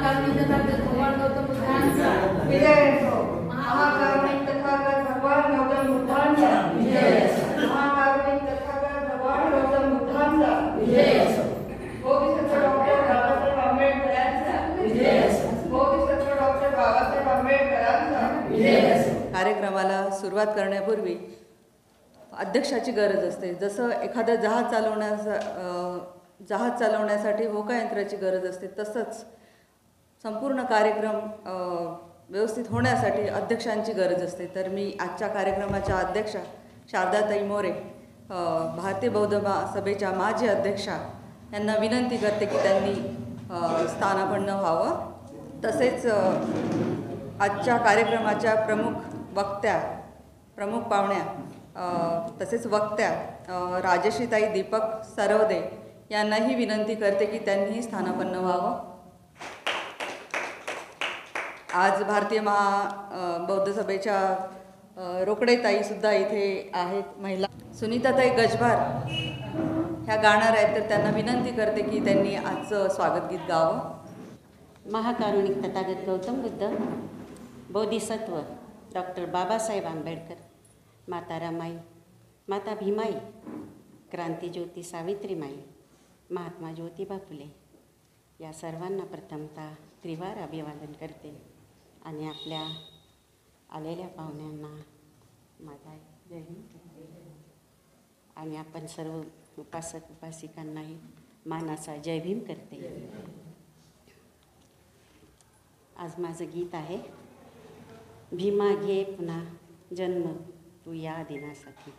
महाकारुणिक तथागत भगवान गौतम बुद्धांचा विजय असो. महाकारुणिक तथागत भगवान गौतम बुद्धांचा विजय असो. महाकारुणिक तथागत भगवान गौतम बुद्धांचा विजय असो. बोधिसत्व डॉक्टर बाबासाहेब आंबेडकरांचा विजय असो. बोधिसत्व डॉक्टर बाबासाहेब आंबेडकरांचा विजय असो. कार्यक्रमाला सुरुवात करण्यापूर्वी अध्यक्षाची गरज असते. जसं एखादं जहाज चालवण्यासाठी होकायंत्राची गरज असते, तसंच संपूर्ण कार्यक्रम व्यवस्थित होण्यासाठी अध्यक्षांची गरज असते. तर मी आजच्या कार्यक्रमाच्या अध्यक्षा शारदाताई मोरे, भारतीय बौद्ध सभेच्या माजी अध्यक्षा यांना विनंती करते की त्यांनी स्थानापन्न व्हावं. तसेच आजच्या कार्यक्रमाच्या प्रमुख पाहुण्या तसेच वक्त्या राजश्रीताई दीपक सरवदे यांनाही विनंती करते की त्यांनीही स्थानापन्न व्हावं. आज भारतीय बौद्ध सभेच्या रोकडेताईसुद्धा इथे आहेत. महिला सुनीताताई गजभार ह्या गाणार आहेत, तर त्यांना विनंती करते की त्यांनी आजचं स्वागत गीत गावं. महाकारुणिक तथागत गौतम बुद्ध, बोधिसत्व डॉक्टर बाबासाहेब आंबेडकर, माता रमाई, माता भीमाई, क्रांतीज्योती सावित्रीमाई, महात्मा ज्योतिबा फुले या सर्वांना प्रथमतः त्रिवार अभिवादन करते आणि आपल्या आलेल्या पाहुण्यांना माझा जय हिंद आणि आपण सर्व उपासक उपासिकांनाही मानाचा जय भीम करते. आज माझं गीत आहे, भीमा घे पुन्हा जन्म तू या दिनासाठी.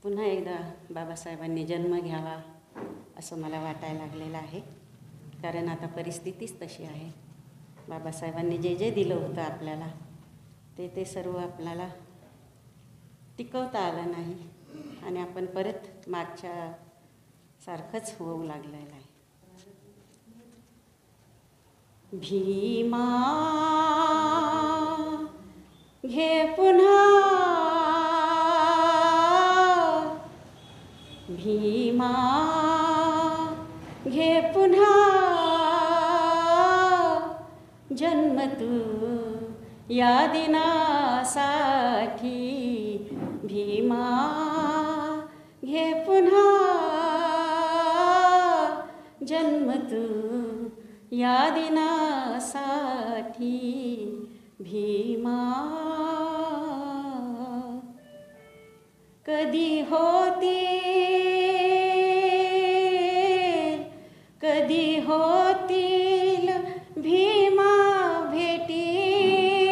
पुन्हा एकदा बाबासाहेबांनी जन्म घ्यावा असं मला वाटायला लागलेलं आहे, कारण आता परिस्थितीच तशी आहे. बाबासाहेबांनी जे जे दिलं होतं आपल्याला ते सर्व आपल्याला टिकवता आलं नाही आणि आपण परत मागच्या सारखंच होऊ लागलेलं आहे. भीमा घे पुन्हा, भीमा घे पुन्हा जन्म तू या दिनासाठी. भीमा घे पुन्हा जन्म तू या दिनासाठी. भीमा कधी होतील भीमा भेटी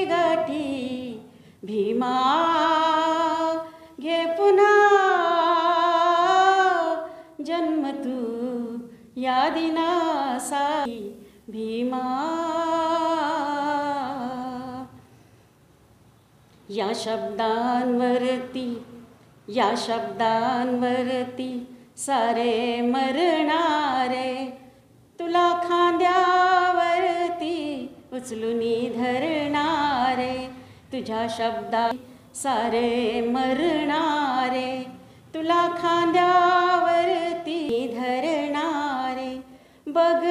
गाठी. भीमा घे पुन्हा जन्म तू या दिनासाठी. भीमा या शब्दांवरती सारे मरणारे, तुला खांद्यावरती उचलूनी धरणारे. तुझ्या शब्दा सारे मरणारे, तुला खांद्यावरती धरणारे. बघ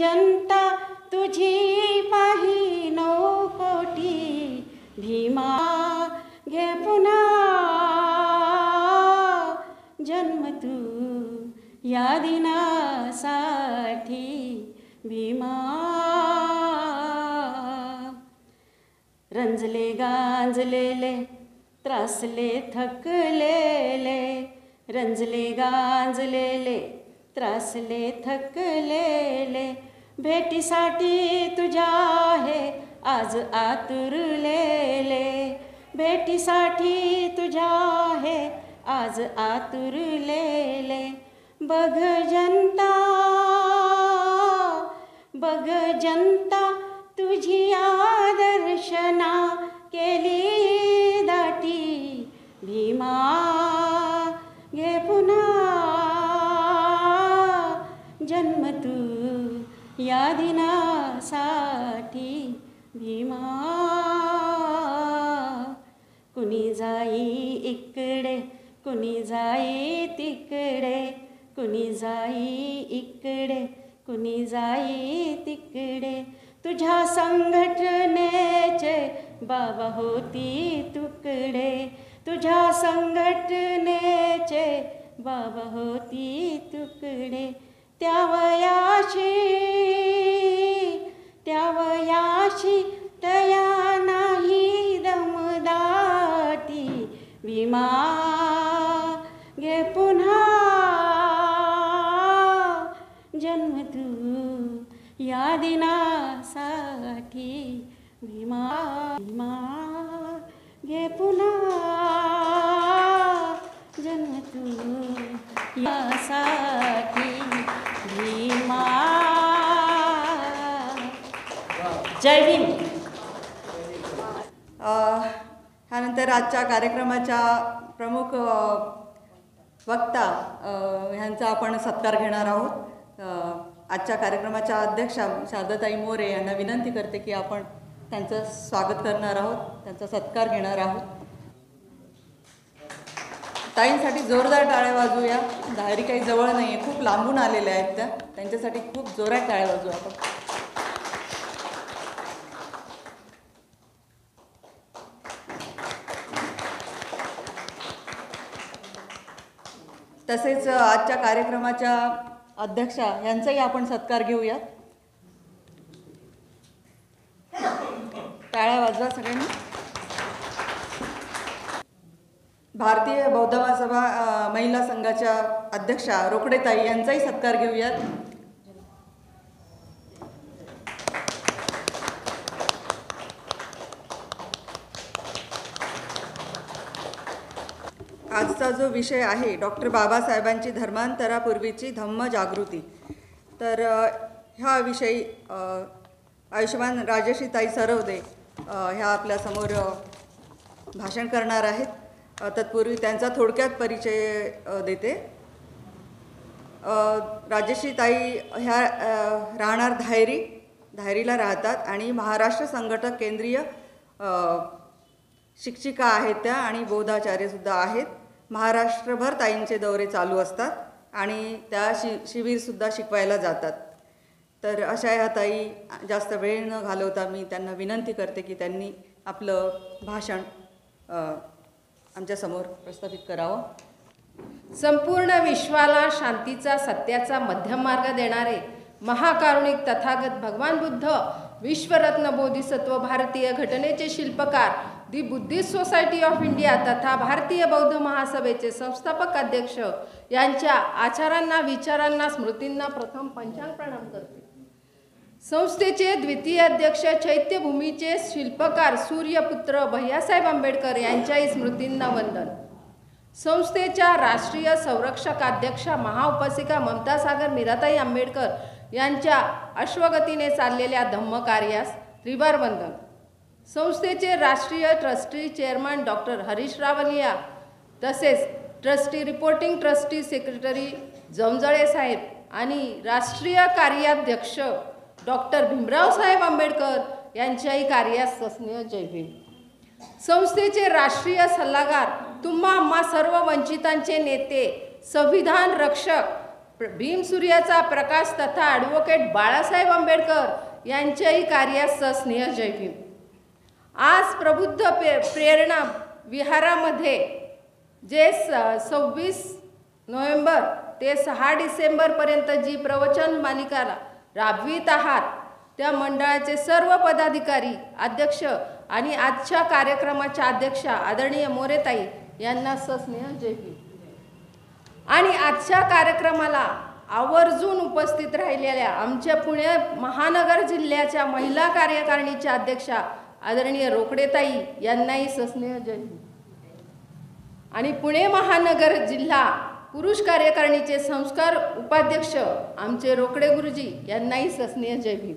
जनता तुझी पाही 9 कोटी. भीमा घे पुन्हा जन्म तू या दिनासाठी. भीमा रंजले गांजलेले त्रासले थकलेले, रंजले गांजलेले त्रासले थकलेले. भेटीसाठी तुझ्या आहे आज आतुरलेले. भेटीसाठी तुझ्या आहे आज आतुरलेले. बघ जनता तुझी आदर्शना केली दाटी. भीमा घे पुन्हा जन्म तू या दिनासाठी. भीमा कुणी जाई इकडे कुणी जाई तिकडे, कुणी जाई इकडे कुणी जाई तिकडे, तुझ्या संघटनेचे बाबा होती तुकडे, तुझ्या संघटनेचे बाबा होती तुकडे. त्या वयाशी तया नाही दमदाटी, भीमा घे पुन्हा जन्म तू या दिनासाठी, भीमा घे पुन्हा जन्म तू यासाठी, भीमा. जय भीम. ह्यानंतर आजच्या कार्यक्रमाच्या प्रमुख वक्ता ह्यांचा आपण सत्कार घेणार आहोत. आजच्या कार्यक्रमाच्या अध्यक्षा शारदाताई मोरे यांना विनंती करते की आपण त्यांचं स्वागत करणार आहोत, त्यांचा सत्कार घेणार आहोत. ताईंसाठी जोरदार टाळ्या वाजवूया. धायरी काही जवळ नाही आहे, खूप लांबून आलेल्या आहेत त्या, त्यांच्यासाठी खूप जोरात टाळ्या वाजवू आपण. तसेच आजच्या कार्यक्रमाच्या अध्यक्षा यांचाही आपण सत्कार घेऊयात. टाळ्या वाजवा सगळ्यांनी. भारतीय बौद्ध महासभा महिला संघाच्या अध्यक्षा रोकडेताई यांचाही सत्कार घेऊयात. आजचा जो विषय आहे डॉक्टर बाबासाहेबांची धर्मांतरापूर्वीची धम्म जागृती, तर ह्या विषयी आयुष्यमान राजश्रीताई सरवदे ह्या आपल्यासमोर भाषण करणार आहेत. तत्पूर्वी त्यांचा थोडक्यात परिचय देते. राजश्रीताई ह्या राहणार धायरीला राहतात आणि महाराष्ट्र संघटक केंद्रीय शिक्षिका आहेत त्या आणि बौद्धाचार्यसुद्धा आहेत. महाराष्ट्रभर ताईंचे दौरे चालू असतात आणि त्या शिबिरसुद्धा शिकवायला जातात. तर अशा ह्या ताई जास्त वेळ न घालवता मी त्यांना विनंती करते की त्यांनी आपलं भाषण आमच्यासमोर प्रस्थापित करावं. संपूर्ण विश्वाला शांतीचा सत्याचा मध्यम मार्ग देणारे महाकारुणिक तथागत भगवान बुद्ध, विश्वरत्न बोधिसत्व, भारतीय घटनेचे शिल्पकार, दी बुद्धिस्ट सोसायटी ऑफ इंडिया तथा भारतीय बौद्ध महासभेचे संस्थापक अध्यक्ष यांच्या आचारांना, विचारांना, स्मृतींना प्रथम पंचांग प्रणाम करते. संस्थेचे द्वितीय अध्यक्ष, चैत्यभूमीचे शिल्पकार सूर्यपुत्र भैयासाहेब आंबेडकर यांच्याही स्मृतींना वंदन. संस्थेच्या राष्ट्रीय संरक्षक अध्यक्षा महाउपासिका ममता सागर मीराताई आंबेडकर यांच्या अश्वगतीने चाललेल्या धम्मकार्यास त्रिवार वंदन. संस्थेचे राष्ट्रीय trustee chairman doctor Harish Rawalia तसेच ट्रस्टी रिपोर्टिंग ट्रस्टी सेक्रेटरी जमजळे साहेब आणि राष्ट्रीय कार्याध्यक्ष डॉक्टर भीमराव साहेब आंबेडकर यांच्याही कार्यास सस्नेह जय भीम. संस्थेचे राष्ट्रीय सल्लागार, तुम्हा आम्हा सर्व वंचितांचे नेते, संविधान रक्षक भीमसूर्याचा प्रकाश तथा ॲडव्होकेट बाळासाहेब आंबेडकर यांच्याही कार्यास सस्नेह जय भीम. आज प्रबुद्ध प्रेरणा विहारामध्ये जे 26 नोव्हेंबर ते 6 डिसेंबरपर्यंत जी प्रवचन मालिका राबवित आहात त्या मंडळाचे सर्व पदाधिकारी, अध्यक्ष आणि आजच्या कार्यक्रमाच्या अध्यक्षा आदरणीय मोरेताई यांना सस्नेह जय भीम. आणि आजच्या कार्यक्रमाला आवर्जून उपस्थित राहिलेल्या आमच्या पुणे महानगर जिल्ह्याच्या महिला कार्यकारिणीच्या अध्यक्षा आदरणीय रोकडेताई यांनाही सस्नेह जय भीम. आणि पुणे महानगर जिल्हा पुरुष कार्यकारिणीचे संस्कार उपाध्यक्ष आमचे रोकडे गुरुजी यांनाही सस्नेह जय भीम.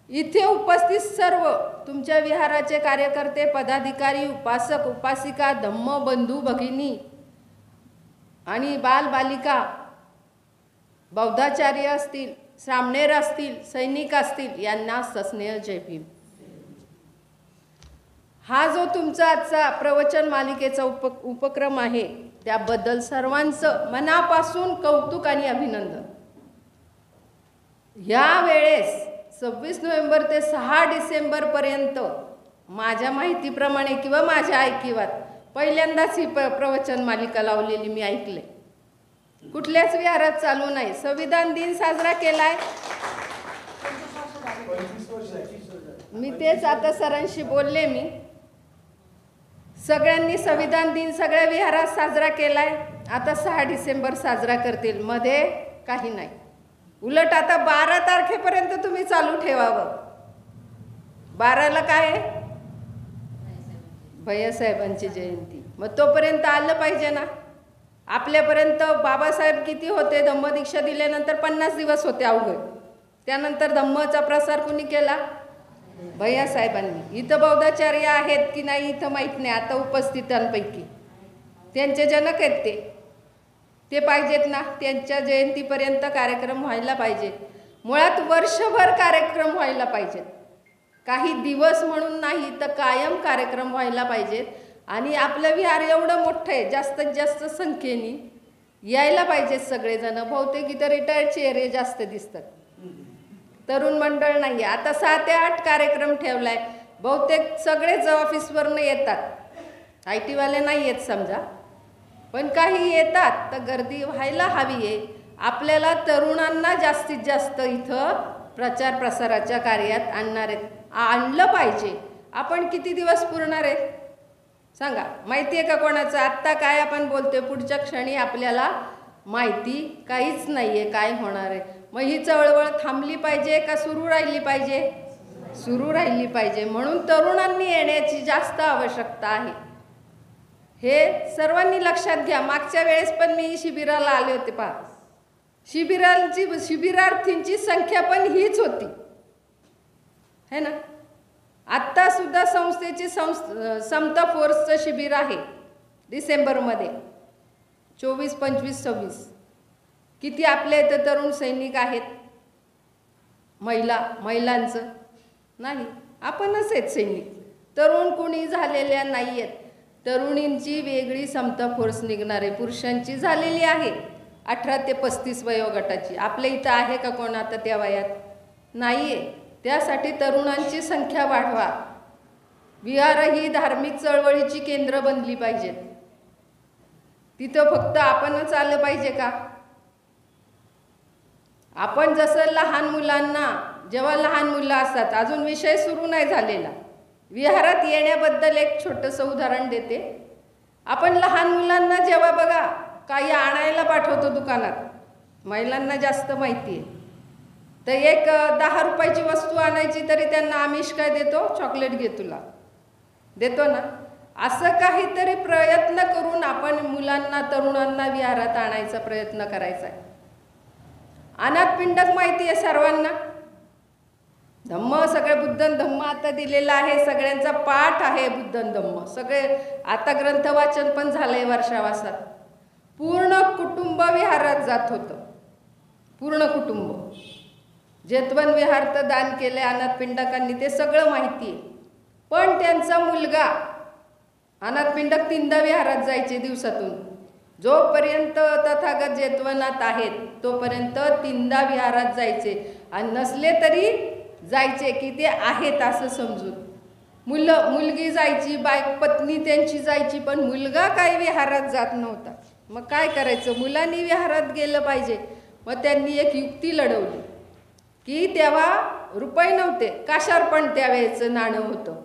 इथे उपस्थित सर्व तुमच्या विहाराचे कार्यकर्ते, पदाधिकारी, उपासक, उपासिका, धम्म बंधू भगिनी आणि बालबालिका, बौद्धाचार्य असतील, श्रामणेर असतील, सैनिक असतील यांना सस्नेह जय भीम. हा जो तुमचा आजचा प्रवचन मालिकेचा उपक्रम आहे त्याबद्दल सर्वांचं मनापासून कौतुक आणि अभिनंदन. ह्या वेळेस 26 नोव्हेंबर ते 6 डिसेंबरपर्यंत माझ्या माहितीप्रमाणे किंवा माझ्या ऐकिवात पहिल्यांदाच ही प्रवचन मालिका लावलेली मी ऐकले. कुठल्याच विहारात चालू नाही. संविधान दिन साजरा केलाय. मी तेच आता सरांशी बोलले. मी सगळ्यांनी संविधान दिन सगळ्या विहारात साजरा केलाय. आता 6 डिसेंबर साजरा करतील. मध्ये काही नाही. उलट आता 12 तारखेपर्यंत तुम्ही चालू ठेवावं. 12ला काय आहे? भैयासाहेबांची जयंती. मग तोपर्यंत आलं पाहिजे ना. आपल्यापर्यंत बाबासाहेब किती होते? धम्मदीक्षा दिल्यानंतर 50 दिवस होते अवघड. त्यानंतर धम्मचा प्रसार कुणी केला? भैयासाहेबांनी. इथं बौद्धाचार्य आहेत की नाही इथं माहीत नाही. आता उपस्थितांपैकी त्यांचे जनक आहेत ते पाहिजेत ना. त्यांच्या जयंतीपर्यंत कार्यक्रम व्हायला पाहिजे. मुळात वर्षभर कार्यक्रम व्हायला पाहिजेत. काही दिवस म्हणून नाही तर कायम कार्यक्रम व्हायला पाहिजेत. आणि आपलं विहार एवढं मोठं आहे, जास्तीत जास्त संख्येने यायला पाहिजेत सगळेजण. बहुतेक इथं रिटायर्ड चेहरे जास्त दिसतात, तरुण मंडळ नाही. आता 7 ते 8 कार्यक्रम ठेवलाय. बहुतेक सगळेच ऑफिसवरनं येतात. IT वाले नाही येत समजा, पण काही येतात. तर गर्दी व्हायला हवी आहे. आपल्याला तरुणांना जास्तीत जास्त इथं प्रचार प्रसाराच्या कार्यात आणलं पाहिजे. आपण किती दिवस पुरणार आहे सांगा? माहिती आहे का कोणाचं? आत्ता काय आपण बोलतोय, पुढच्या क्षणी आपल्याला माहिती काहीच नाही आहे काय होणार आहे. मग ही चळवळ थांबली पाहिजे का सुरू राहिली पाहिजे? सुरू राहिली पाहिजे. म्हणून तरुणांनी येण्याची जास्त आवश्यकता आहे. हे सर्वांनी लक्षात घ्या. मागच्या वेळेस पण मी शिबिराला आले होते पहा. शिबिरार्थींची संख्या पण हीच होती है ना. आत्ता सुद्धा संस्थेची समता फोर्सचं शिबिर आहे डिसेंबरमध्ये 24, 25, 26. किती आपल्या इथं तरुण सैनिक आहेत? महिलांचं नाही, आपणच आहेत सैनिक. तरुण कुणी झालेल्या नाही आहेत. तरुणींची वेगळी समता फोर्स निघणार आहे. पुरुषांची झालेली आहे 18 ते 35 वयोगटाची. आपल्या इथं आहे का कोण आता त्या वयात? नाही आहे. त्यासाठी तरुणांची संख्या वाढवा. विहार ही धार्मिक चळवळीची केंद्र बनली पाहिजेत. तिथं फक्त आपणच आलं पाहिजे का? आपण जसं लहान मुलांना, जेव्हा लहान मुलं असतात, अजून विषय सुरू नाही झालेला, विहारात येण्याबद्दल एक छोटंसं उदाहरण देते. आपण लहान मुलांना जेव्हा बघा काही आणायला पाठवतो दुकानात, महिलांना जास्त माहिती आहे, तर एक 10 रुपयाची वस्तू आणायची तरी त्यांना आमिष काय देतो? चॉकलेट घे तुला, देतो ना. असं काहीतरी प्रयत्न करून आपण मुलांना, तरुणांना विहारात आणायचा प्रयत्न करायचा आहे. अनाथ पिंडक माहिती आहे सर्वांना. धम्म सगळे बुद्धन धम्म आता दिलेला आहे. सगळ्यांचा पाठ आहे बुद्धन धम्म. सगळे आता ग्रंथ वाचन पण झालंय वर्षावासात. पूर्ण कुटुंब विहारात जात होतं. पूर्ण कुटुंब. जेतवन विहार तर दान केले अनाथ पिंडकांनी, ते सगळं माहिती आहे. पण त्यांचा मुलगा, अनाथ पिंडक 3दा विहारात जायचे दिवसातून. जोपर्यंत तथागत जेतवनात आहेत तोपर्यंत 3दा विहारात जायचे. आणि नसले तरी जायचे की ते आहेत असं समजून. मुलगी जायची, पत्नी त्यांची जायची, पण मुलगा काही विहारात जात नव्हता. मग काय करायचं? मुलांनी विहारात गेलं पाहिजे. मग त्यांनी एक युक्ती लढवली की तेव्हा रुपये नव्हते, काशार्पण त्यावेळेचं नाणं होतं.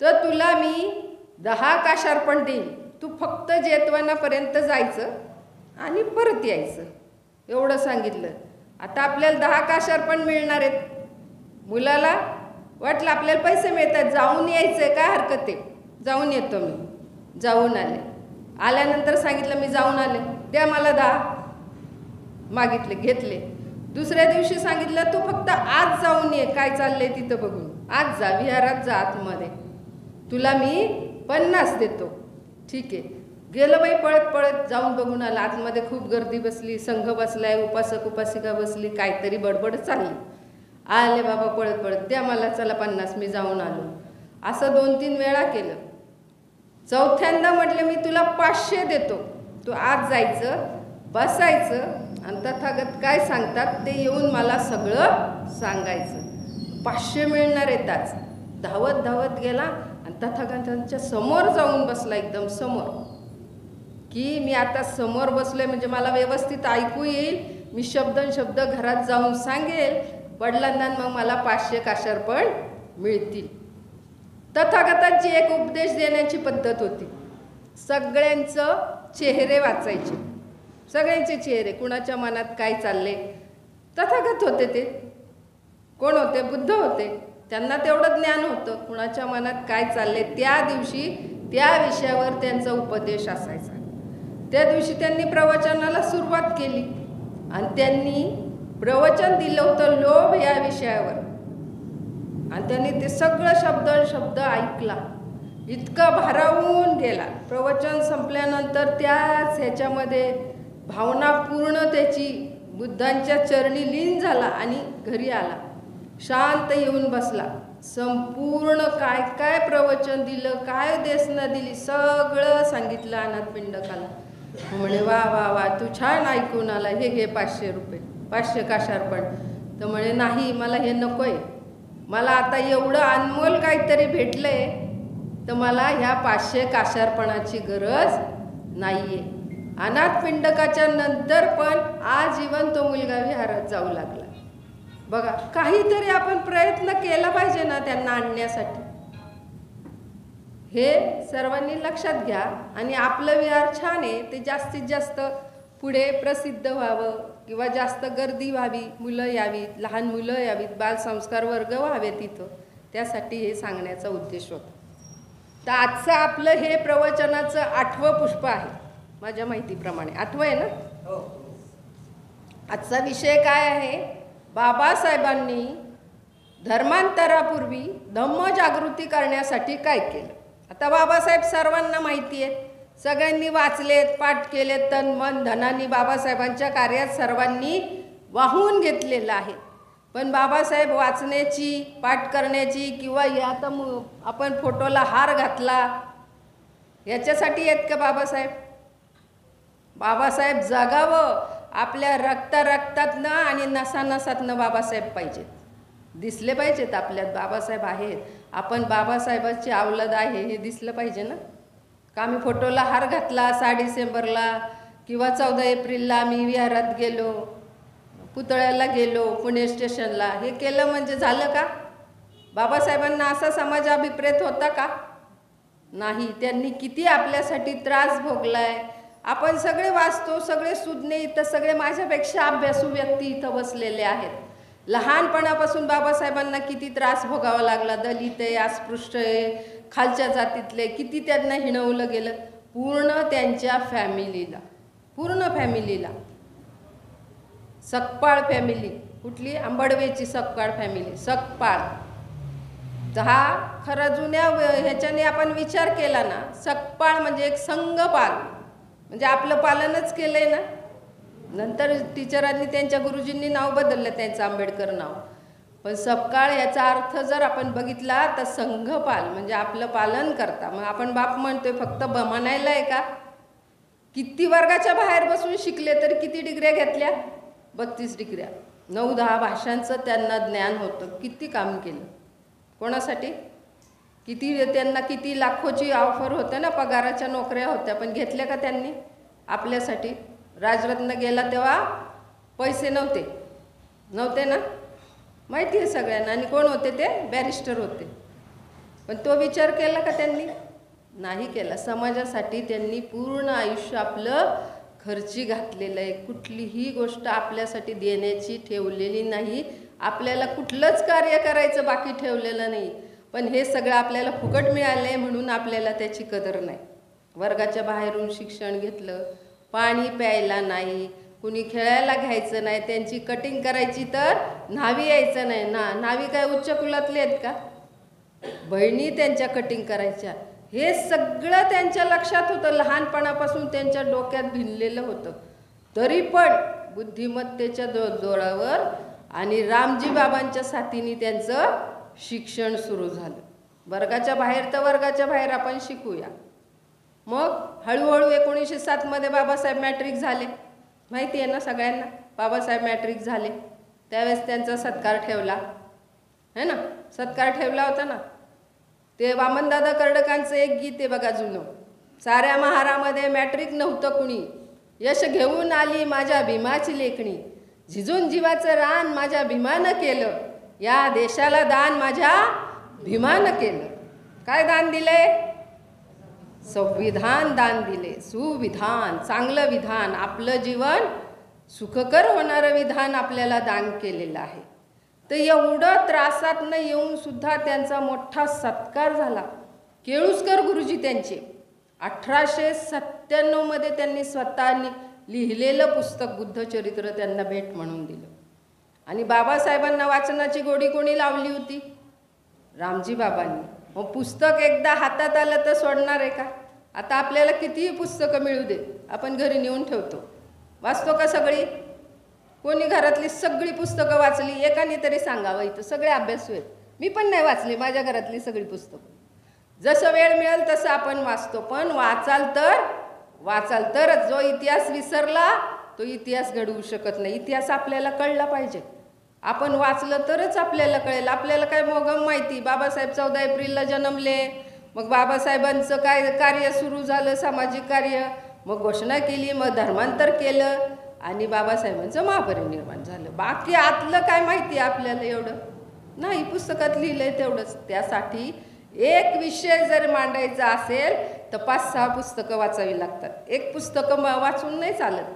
तर तुला मी 10 काशार्पण देईन, तू फक्त जेतवनापर्यंत जायचं आणि परत यायचं, एवढं सांगितलं. आता आपल्याला 10 काशार्पण मिळणार आहेत. मुलाला वाटलं आपल्याला पैसे मिळतात, जाऊन यायचं, काय हरकत आहे, जाऊन येतो मी. जाऊन आल्यानंतर सांगितलं मी जाऊन आले, द्या मला 10. मागितले, घेतले. दुसऱ्या दिवशी सांगितलं तू फक्त आज जाऊन ये, काय चाललंय तिथं बघून. आज जा, विहारात जा आतमध्ये, तुला मी 50 देतो. ठीक आहे. गेलं बाई पळत पळत, जाऊन बघून आला. आतमध्ये खूप गर्दी बसली, संघ बसलाय, उपासक उपासिका बसली, काहीतरी बडबड चालली. आले बाबा पळत पळत, द्या मला, चला 50, मी जाऊन आलो. असं 2-3 वेळा केलं. चौथ्यांदा म्हटलं मी तुला 500 देतो, तू आज जायचं, बसायचं आणि तथागत काय सांगतात ते येऊन मला सगळं सांगायचं. 500 मिळणार येताच धावत धावत गेला आणि तथागतांच्या समोर जाऊन बसला, एकदम समोर, की मी आता समोर बसलोय म्हणजे मला व्यवस्थित ऐकू येईल, मी शब्द घरात जाऊन सांगेल वडिलांना, मग मला 500 काशार पण मिळतील. तथागतांची एक उपदेश देण्याची पद्धत होती. सगळ्यांचं चेहरे वाचायचे, सगळ्यांचे चेहरे, कुणाच्या मनात काय चालले. तथागत होते ते. कोण होते? बुद्ध होते. त्यांना तेवढं ज्ञान होतं कुणाच्या मनात काय चालले. त्या दिवशी त्या विषयावर त्यांचा उपदेश असायचा. त्या दिवशी त्यांनी प्रवचनाला सुरुवात केली आणि त्यांनी प्रवचन दिलं होतं लोभ या विषयावर. आणि त्यांनी ते सगळं शब्द ऐकला, इतका भारावून गेला. प्रवचन संपल्यानंतर त्याच ह्याच्यामध्ये भावना पूर्ण त्याची बुद्धांच्या चरणी लीन झाला आणि घरी आला, शांत येऊन बसला. संपूर्ण काय काय प्रवचन दिलं, काय देसना दिली, सगळं सांगितलं अनाथपिंडकाला. म्हणे वा वा वा, तू छान ऐकून आला, हे घे 500 रुपये, 500 काशार्पण. तर म्हणे नाही, मला हे नकोय, मला आता एवढं अनमोल काहीतरी भेटलंय, तर मला ह्या 500 काशार्पणाची गरज नाहीये. अनाथपिंडकाच्या नंतर पण आजीवन तो मुलगा विहारात जाऊ लागला. बघा, काहीतरी आपण प्रयत्न केला पाहिजे ना त्यांना आणण्यासाठी. हे सर्वांनी लक्षात घ्या. आणि आपलं विहार छान आहे, ते जास्तीत जास्त पुढे प्रसिद्ध व्हावं किंवा जास्त गर्दी व्हावी, मुलं यावीत, लहान मुलं यावीत, बालसंस्कार वर्ग व्हावेत तिथं, त्यासाठी हे सांगण्याचा उद्देश होता. तर आजचं आपलं हे प्रवचनाचं 8वं पुष्प आहे माझ्या माहितीप्रमाणे. 8वं आहे ना? आजचा विषय काय आहे? बाबासाहेबांनी धर्मांतरापूर्वी धम्मजागृती करण्यासाठी काय केलं. आता बाबासाहेब सर्वांना माहिती आहे, सगळ्यांनी वाचलेत, पाठ केलेत, तन मन धनानी बाबासाहेबांच्या कार्यात सर्वांनी वाहून घेतलेलं आहे. पण बाबासाहेब वाचण्याची, पाठ करण्याची किंवा आता आपण फोटोला हार घातला याच्यासाठी आहेत का बाबासाहेब? बाबासाहेब जगावं, आपल्या रक्तातनं आणि नसानसातनं बाबासाहेब पाहिजेत, दिसले पाहिजेत आपल्यात बाबासाहेब आहेत, आपण बाबासाहेबांची अवलाद आहे हे दिसलं पाहिजे ना. का आम्ही फोटोला हार घातला 6 डिसेंबरला किंवा 14 एप्रिलला आम्ही विहारात गेलो, पुतळ्याला गेलो, पुणे स्टेशनला, हे केलं म्हणजे झालं का? बाबासाहेबांना असा समाज अभिप्रेत होता का? नाही. त्यांनी किती आपल्यासाठी त्रास भोगलाय. आपण सगळे वाचतो, सगळे सुज्ञ इथं, सगळे माझ्यापेक्षा अभ्यासू व्यक्ती इथं बसलेले आहेत. लहानपणापासून बाबासाहेबांना किती त्रास भोगावा लागला. दलित आहे, अस्पृश्य आहे, खालच्या जातीतले, किती त्यांना हिणवलं गेलं. पूर्ण त्यांच्या फॅमिलीला, पूर्ण फॅमिलीला, सकपाळ फॅमिली, कुठली? आंबडवेची सकपाळ फॅमिली, सकपाळ. हा खरा जुन्या ह्याच्याने आपण विचार केला ना, सकपाळ म्हणजे एक संघपाल, म्हणजे आपलं पालनच केलंय ना. नंतर टीचरांनी, त्यांच्या गुरुजींनी नाव बदललं त्यांचं, आंबेडकर नाव. पण सकपाळ याचा अर्थ जर आपण बघितला तर संघपाल म्हणजे आपलं पालन करता. मग आपण बाप म्हणतोय फक्त म्हणायला आहे का? किती वर्गाच्या बाहेर बसून शिकले, तर किती डिग्र्या घेतल्या? 32 डिग्र्या, 9-10 भाषांचं त्यांना ज्ञान होतं. किती काम केलं कोणासाठी? किती त्यांना, किती लाखोची ऑफर होत्या ना, पगाराच्या नोकऱ्या होत्या, पण घेतल्या का त्यांनी आपल्यासाठी? राजरत्न गेला तेव्हा पैसे नव्हते ना, माहिती आहे सगळ्यांना. आणि कोण होते ते? बॅरिस्टर होते. पण तो विचार केला का त्यांनी? नाही केला. समाजासाठी त्यांनी पूर्ण आयुष्य आपलं खर्ची घातलेलं आहे. कुठलीही गोष्ट आपल्यासाठी देण्याची ठेवलेली नाही. आपल्याला कुठलंच कार्य करायचं बाकी ठेवलेलं नाही. पण हे सगळं आपल्याला फुकट मिळालं आहे म्हणून आपल्याला त्याची कदर नाही. वर्गाच्या बाहेरून शिक्षण घेतलं, पाणी प्यायला नाही, कुणी खेळायला घ्यायचं नाही, त्यांची कटिंग करायची तर न्हावी यायचं नाही ना. न्हावी काय उच्च कुलातले आहेत का? बहिणी त्यांच्या कटिंग करायच्या. हे सगळं त्यांच्या लक्षात होतं, लहानपणापासून त्यांच्या डोक्यात भिनलेलं होतं. तरी पण बुद्धिमत्तेच्या जोरावर आणि रामजी बाबांच्या साथीने त्यांचं शिक्षण सुरू झालं. वर्गाच्या बाहेर तर वर्गाच्या बाहेर आपण शिकूया, मग हळूहळू 1907 बाबासाहेब मॅट्रिक झाले. माहिती आहे ना सगळ्यांना, बाबासाहेब मॅट्रिक झाले. त्यावेळेस त्यांचा सत्कार ठेवला है ना, सत्कार ठेवला होता ना. ते वामनदादा कर्डकांचं एक गीत आहे बघा जुनं, साऱ्या महारामध्ये मॅट्रिक नव्हतं कुणी, यश घेऊन आली माझ्या भीमाची लेखणी, झिजून जीवाचं रान माझ्या भीमानं केलं, या देशाला दान माझ्या भीमानं केलं. काय दान दिले? संविधान दान दिले, सुविधान, चांगलं विधान, आपलं जीवन सुखकर होणारं विधान आपल्याला दान केलेलं आहे. तर एवढं त्रासातनं येऊन सुद्धा त्यांचा मोठा सत्कार झाला. केळुसकर गुरुजी त्यांचे 1897 त्यांनी स्वतःनी लिहिलेलं पुस्तक बुद्धचरित्र त्यांना भेट म्हणून दिलं. आणि बाबासाहेबांना वाचनाची गोडी कोणी लावली होती? रामजी बाबांनी. मग पुस्तक एकदा हातात आलं तर सोडणार आहे का? आता आपल्याला कितीही पुस्तकं मिळू दे, आपण घरी नेऊन ठेवतो. वाचतो का सगळी? कोणी घरातली सगळी पुस्तकं वाचली? एकाने तरी सांगावं इथं. सगळे अभ्यासू आहेत. मी पण नाही वाचली माझ्या घरातली सगळी पुस्तकं. जसं वेळ मिळेल तसं आपण वाचतो, पण वाचाल तरच. जो इतिहास विसरला तो इतिहास घडवू शकत नाही. इतिहास आपल्याला कळला पाहिजे. आपण वाचलं तरच आपल्याला कळेल. आपल्याला काय मोगम माहिती? बाबासाहेब 14 एप्रिलला जन्मले, मग बाबासाहेबांचं काय कार्य सुरू झालं, सामाजिक कार्य, मग घोषणा केली, मग धर्मांतर केलं आणि बाबासाहेबांचं महापरिनिर्वाण झालं. बाकी आतलं काय माहिती आपल्याला? एवढं नाही. पुस्तकात लिहिलंय तेवढंच. त्यासाठी एक विषय जर मांडायचा असेल तर 5-6 पुस्तकं वाचावी लागतात. एक पुस्तकं वाचून नाही चालत.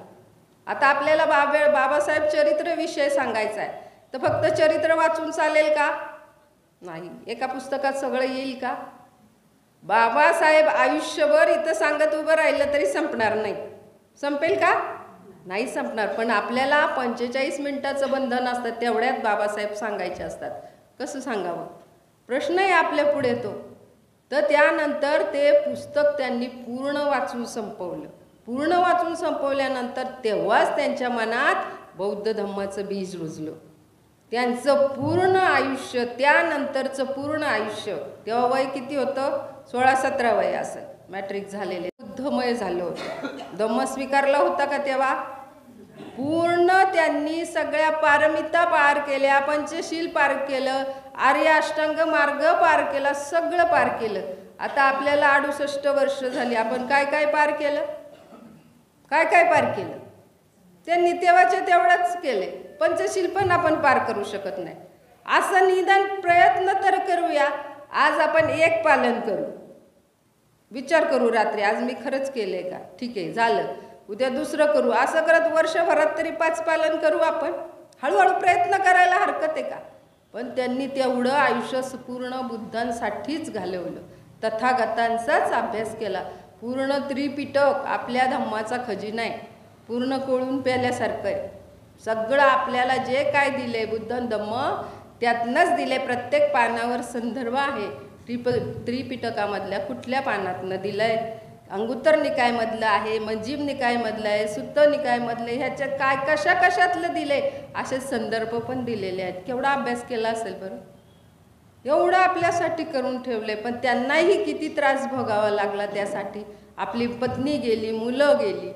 आता आपल्याला बाबासाहेब चरित्र विषय सांगायचा आहे तर फक्त चरित्र वाचून चालेल का? नाही. एका पुस्तकात सगळं येईल का? बाबासाहेब आयुष्यभर इथं सांगत उभं राहिलं तरी संपणार नाही. संपेल का? नाही संपणार. पण आपल्याला 45 मिनिटाचं बंधन असतं, तेवढ्यात बाबासाहेब सांगायचे असतात. कसं सांगावं? प्रश्न आहे आपल्या पुढे तो. तर त्यानंतर ते पुस्तक त्यांनी पूर्ण वाचून संपवलं. पूर्ण वाचून संपवल्यानंतर तेव्हाच त्यांच्या मनात बौद्ध धम्माचं बीज रुजलं. त्यांचं पूर्ण आयुष्य, त्यानंतरचं पूर्ण आयुष्य, तेव्हा वय किती होतं? 16-17 वय असेल. मॅट्रिक झालेले, बुद्धमय झालं होतं. धम्म स्वीकारला होता का तेव्हा? पूर्ण त्यांनी सगळ्या पारमिता पार केल्या, पंचशील पार केलं, आर्य अष्टांग मार्ग पार केला, सगळं पार केलं. आता आपल्याला 68 वर्ष झाली. आपण काय काय पार केलं? काय काय पार केलं? त्यांनी तेव्हाचे तेवढंच केले. पंचशील पण आपण पार करू शकत नाही. असं निदान प्रयत्न तर करूया. आज आपण एक पालन करू. विचार करू रात्री, आज मी खरंच केलंय का? ठीक आहे, झालं. उद्या दुसरं करू. असं करत वर्षभरात तरी 5 पालन करू आपण. हळूहळू प्रयत्न करायला हरकत आहे का? पण त्यांनी तेवढं आयुष्य पूर्ण बुद्धांसाठीच घालवलं. तथागतांचाच अभ्यास केला. पूर्ण त्रिपिटक आपल्या धम्माचा खजिना आहे. पूर्ण कोळून प्याल्यासारखं आहे. सगळं आपल्याला जे काय दिले बुद्धन धम्म त्यातनंच दिले. प्रत्येक पानावर संदर्भ आहे. त्रिपिटकामधल्या कुठल्या पानातनं दिलंय? अंगुत्तर निकायमधलं आहे, मंजीम निकायमधलं आहे, सुत्त निकायमधलं, ह्याच्यात काय कशातलं दिले असे संदर्भ पण दिलेले आहेत. केवढा अभ्यास केला असेल बरं? एवढं आपल्यासाठी करून ठेवले. पण त्यांनाही किती त्रास भोगावा लागला त्यासाठी. आपली पत्नी गेली, मुलं गेली.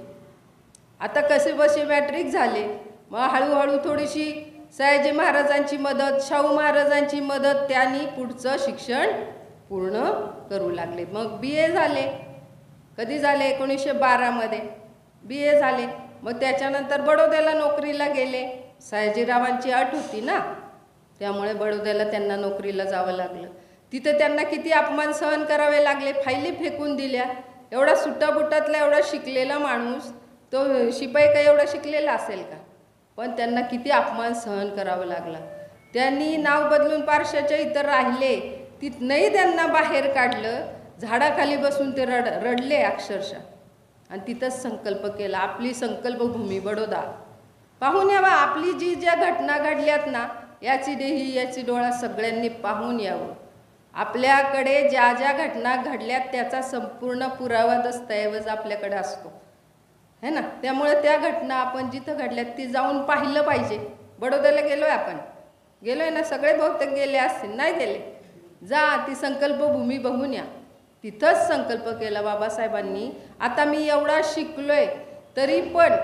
आता कसे बसे मॅट्रिक झाले. मग हळूहळू थोडीशी सयाजी महाराजांची मदत, शाहू महाराजांची मदत, त्यांनी पुढचं शिक्षण पूर्ण करू लागले. मग BA झाले. कधी झाले? 1912 BA झाले. मग त्याच्यानंतर बडोद्याला नोकरीला गेले. सयाजीरावांची अट होती ना, त्यामुळे बडोद्याला त्यांना नोकरीला जावं लागलं. तिथे त्यांना किती अपमान सहन करावे लागले. फायली फेकून दिल्या. एवढा सुटाबुटातला एवढा शिकलेला माणूस, तो शिपाई काय एवढा शिकलेला असेल का? पण त्यांना किती अपमान सहन करावं लागला. त्यांनी नाव बदलून पारशाच्या इतर राहिले. तिथनंही त्यांना बाहेर काढलं. झाडाखाली बसून ते रडले अक्षरशः. आणि तिथंच संकल्प केला, आपली संकल्पभूमी बडोदा. पाहून यावा आपली ज्या घटना घडल्यात ना, याची देही याची डोळा सगळ्यांनी पाहून यावं. आपल्याकडे ज्या ज्या घटना घडल्यात त्याचा संपूर्ण पुरावा दस्तऐवज आपल्याकडे असतो है ना. त्यामुळे त्या घटना आपण जिथं घडल्यात ती जाऊन पाहिलं पाहिजे. बडोद्याला गेलोय आपण, गेलोय ना, सगळे बहुतेक गेले असतील. नाही गेले? जा, ती संकल्पभूमी बघून या. तिथंच संकल्प केला बाबासाहेबांनी, आता मी एवढा शिकलोय तरी पण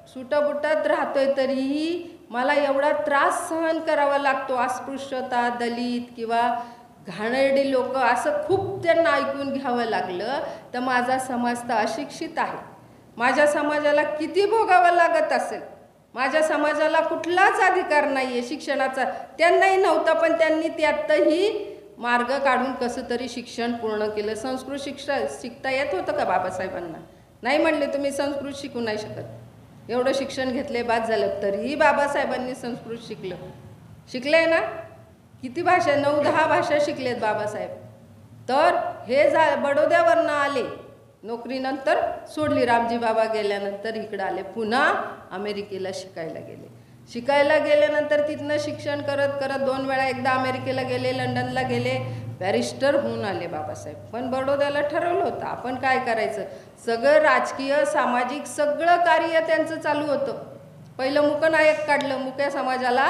सुटाबुटात राहतोय तरीही मला एवढा त्रास सहन करावा लागतो, अस्पृश्यता, दलित किंवा घाणेरडी लोक, असं खूप त्यांना ऐकून घ्यावं लागलं. तर माझा समाज तर अशिक्षित आहे, माझ्या समाजाला किती भोगावं लागत असेल, माझ्या समाजाला कुठलाच अधिकार नाही आहे शिक्षणाचा. त्यांनाही नव्हता, पण त्यांनी त्यातही मार्ग काढून कसं तरी शिक्षण पूर्ण केलं. संस्कृत शिकता येत होतं का बाबासाहेबांना? नाही म्हणले तुम्ही संस्कृत शिकू नाही शकत, एवढं शिक्षण घेतले बाद झालं, तरीही बाबासाहेबांनी संस्कृत शिकले ना. किती भाषा, 9-10 भाषा शिकलेत बाबासाहेब. तर हे बडोद्यावरनं आले, नोकरीनंतर सोडली, रामजी बाबा गेल्यानंतर इकडं आले, पुन्हा अमेरिकेला शिकायला गेल्यानंतर तिथनं शिक्षण करत करत 2 वेळा, एकदा अमेरिकेला गेले, लंडनला गेले, बॅरिस्टर होऊन आले बाबासाहेब. पण बडोद्याला ठरवलं होतं आपण काय करायचं, सगळं राजकीय सामाजिक सगळं कार्य त्यांचं चालू होतं. पहिलं मूकनायक काढलं, मुक्या समाजाला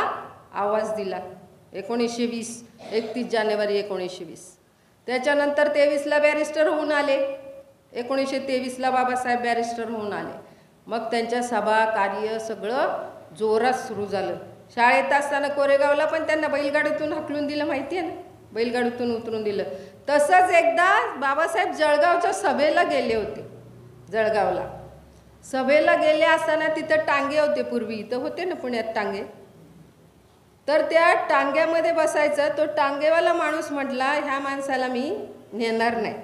आवाज दिला 1920, 31 जानेवारी 1920. त्याच्यानंतर 23ला बॅरिस्टर होऊन आले, 1923ला बाबासाहेब बॅरिस्टर होऊन आले. मग त्यांच्या सभा कार्य सगळं जोरात सुरू झालं. शाळेत असताना कोरेगावला पण त्यांना बैलगाडीतून हाकलून दिलं, माहिती आहे ना, बैलगाडीतून उतरून दिलं. तसंच एकदा बाबासाहेब जळगावच्या सभेला गेले होते. जळगावला सभेला गेले असताना तिथं टांगे होते, पूर्वी इथं होते ना पुण्यात टांगे, तर त्या टांग्यामध्ये बसायचं. तो टांगेवाला माणूस म्हटला, ह्या माणसाला मी नेणार नाही,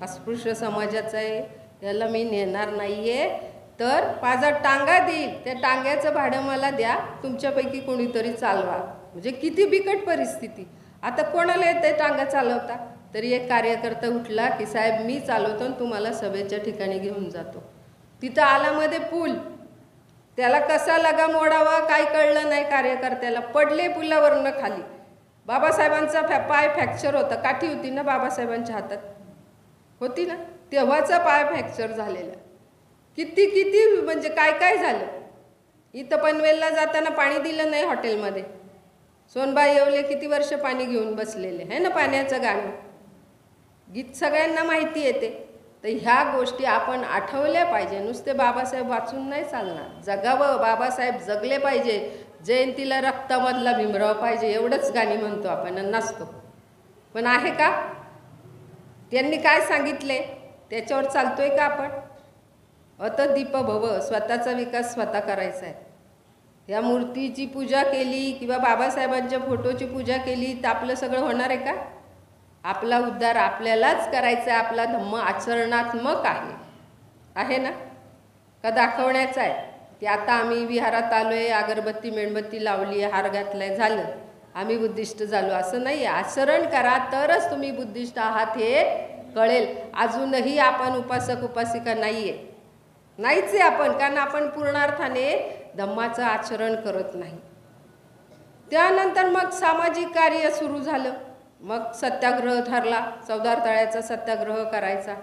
अस्पृश्य समाजाचा आहे, याला मी नेणार नाही आहे, तर माझा टांगा देईल, त्या टांग्याचं भाडं मला द्या, तुमच्यापैकी कोणीतरी चालवा. म्हणजे किती बिकट परिस्थिती. आता कोणाला येते टांगा चालवता? तरी एक कार्यकर्ता उठला की साहेब मी चालवतो आणि तुम्हाला सभेच्या ठिकाणी घेऊन जातो. तिथं आलामध्ये पूल, त्याला कसा लगा मोडावा काय कळलं नाही कार्यकर्त्याला, पडले पुलावरनं खाली. बाबासाहेबांचा पाय फ्रॅक्चर होता, काठी होती ना बाबासाहेबांच्या हातात, होती ना, तेव्हाचा पाय फ्रॅक्चर झालेला. किती म्हणजे काय झालं. इथं पनवेलला जाताना पाणी दिलं नाही हॉटेलमध्ये, सोनबाई येवले किती वर्ष पाणी घेऊन बसलेले आहे ना, पाण्याचं गाणं गीत सगळ्यांना माहिती येते. तर ह्या गोष्टी आपण आठवल्या पाहिजे. नुसते बाबासाहेब वाचून नाही चालणार, जगावं, बाबासाहेब जगले पाहिजे, जयंतीला रक्तामधला भीमराव पाहिजे, एवढंच गाणी म्हणतो आपण, नसतो. पण आहे का? त्यांनी काय सांगितले त्याच्यावर चालतोय का आपण? अत दीप भव, स्वतःचा विकास स्वतः करायचा आहे. या मूर्तीची पूजा केली किंवा बाबासाहेबांच्या फोटोची पूजा केली तर आपलं सगळं होणार आहे का? आपला उद्धार आपल्यालाच करायचा आहे. आपला धम्म आचरणात्मक आहे ना, का दाखवण्याचा आहे? ते आता आम्ही विहारात आलो आहे, अगरबत्ती मेणबत्ती लावली, हार घातलाय, झालं आम्ही बुद्धिस्ट झालो, असं नाही आहे. आचरण करा तरच तुम्ही बुद्धिस्ट आहात हे कळेल. अजूनही आपण उपासक उपासिका नाहीच आहे आपण, कारण आपण पूर्णार्थाने धम्माचं आचरण करत नाही. त्यानंतर मग सामाजिक कार्य सुरू झालं. मग सत्याग्रह ठरला, चौदार तळ्याचा सत्याग्रह करायचा.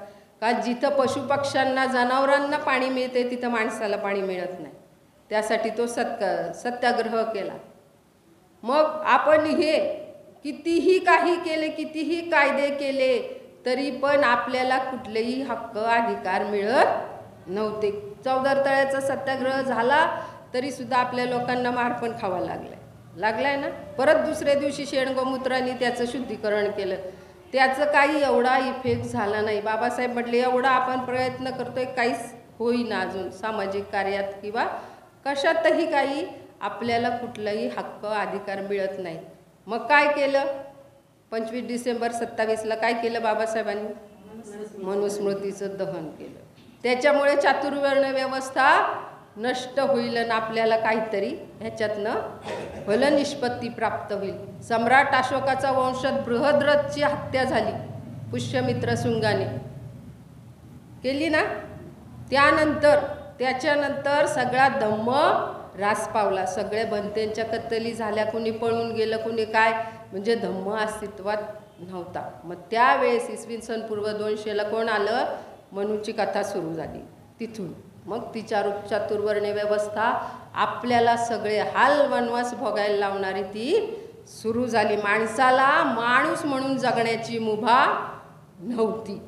का जिथं पशुपक्ष्यांना जनावरांना पाणी मिळते तिथं माणसाला पाणी मिळत नाही, त्यासाठी तो सत्याग्रह केला. मग आपण हे कितीही काही केले, कितीही कायदे केले तरी पण आपल्याला कुठलेही हक्क अधिकार मिळत नव्हते. चौदार तळ्याचा सत्याग्रह झाला तरी सुद्धा आपल्या लोकांना मार पण खावा लागलाय ना. परत दुसऱ्या दिवशी शेणगोमूत्रांनी त्याचं शुद्धीकरण केलं, त्याचं काही एवढा इफेक्ट झाला नाही. बाबासाहेब म्हटले एवढा आपण प्रयत्न करतोय, काहीच होईना अजून सामाजिक कार्यात किंवा कशातही काही आपल्याला कुठलाही हक्क अधिकार मिळत नाही. मग काय केलं? 25 डिसेंबर 27ला काय केलं बाबासाहेबांनी? मनुस्मृतीचं दहन केलं. त्याच्यामुळे चातुर्वर्ण व्यवस्था नष्ट होईल आणि आपल्याला काहीतरी ह्याच्यातनं फलनिष्पत्ती प्राप्त होईल. सम्राट अशोकाचा वंशज बृहद्रथची हत्या झाली, पुष्यमित्र शुंगाने केली ना. त्याच्यानंतर सगळा धम्म ऱ्हास पावला. सगळे बनतेंच्या कत्तली झाल्या, कुणी पळून गेलं, कुणी काय, म्हणजे धम्म अस्तित्वात नव्हता. मग त्यावेळेस इसवी सन पूर्व 200ला कोण आलं? मनूची कथा सुरू झाली. तिथून मग ती चातुर्वर्ण्य व्यवस्था आपल्याला सगळे हाल वनवास भोगायला लावणारी ती सुरू झाली. माणसाला माणूस म्हणून जगण्याची मुभा नव्हती.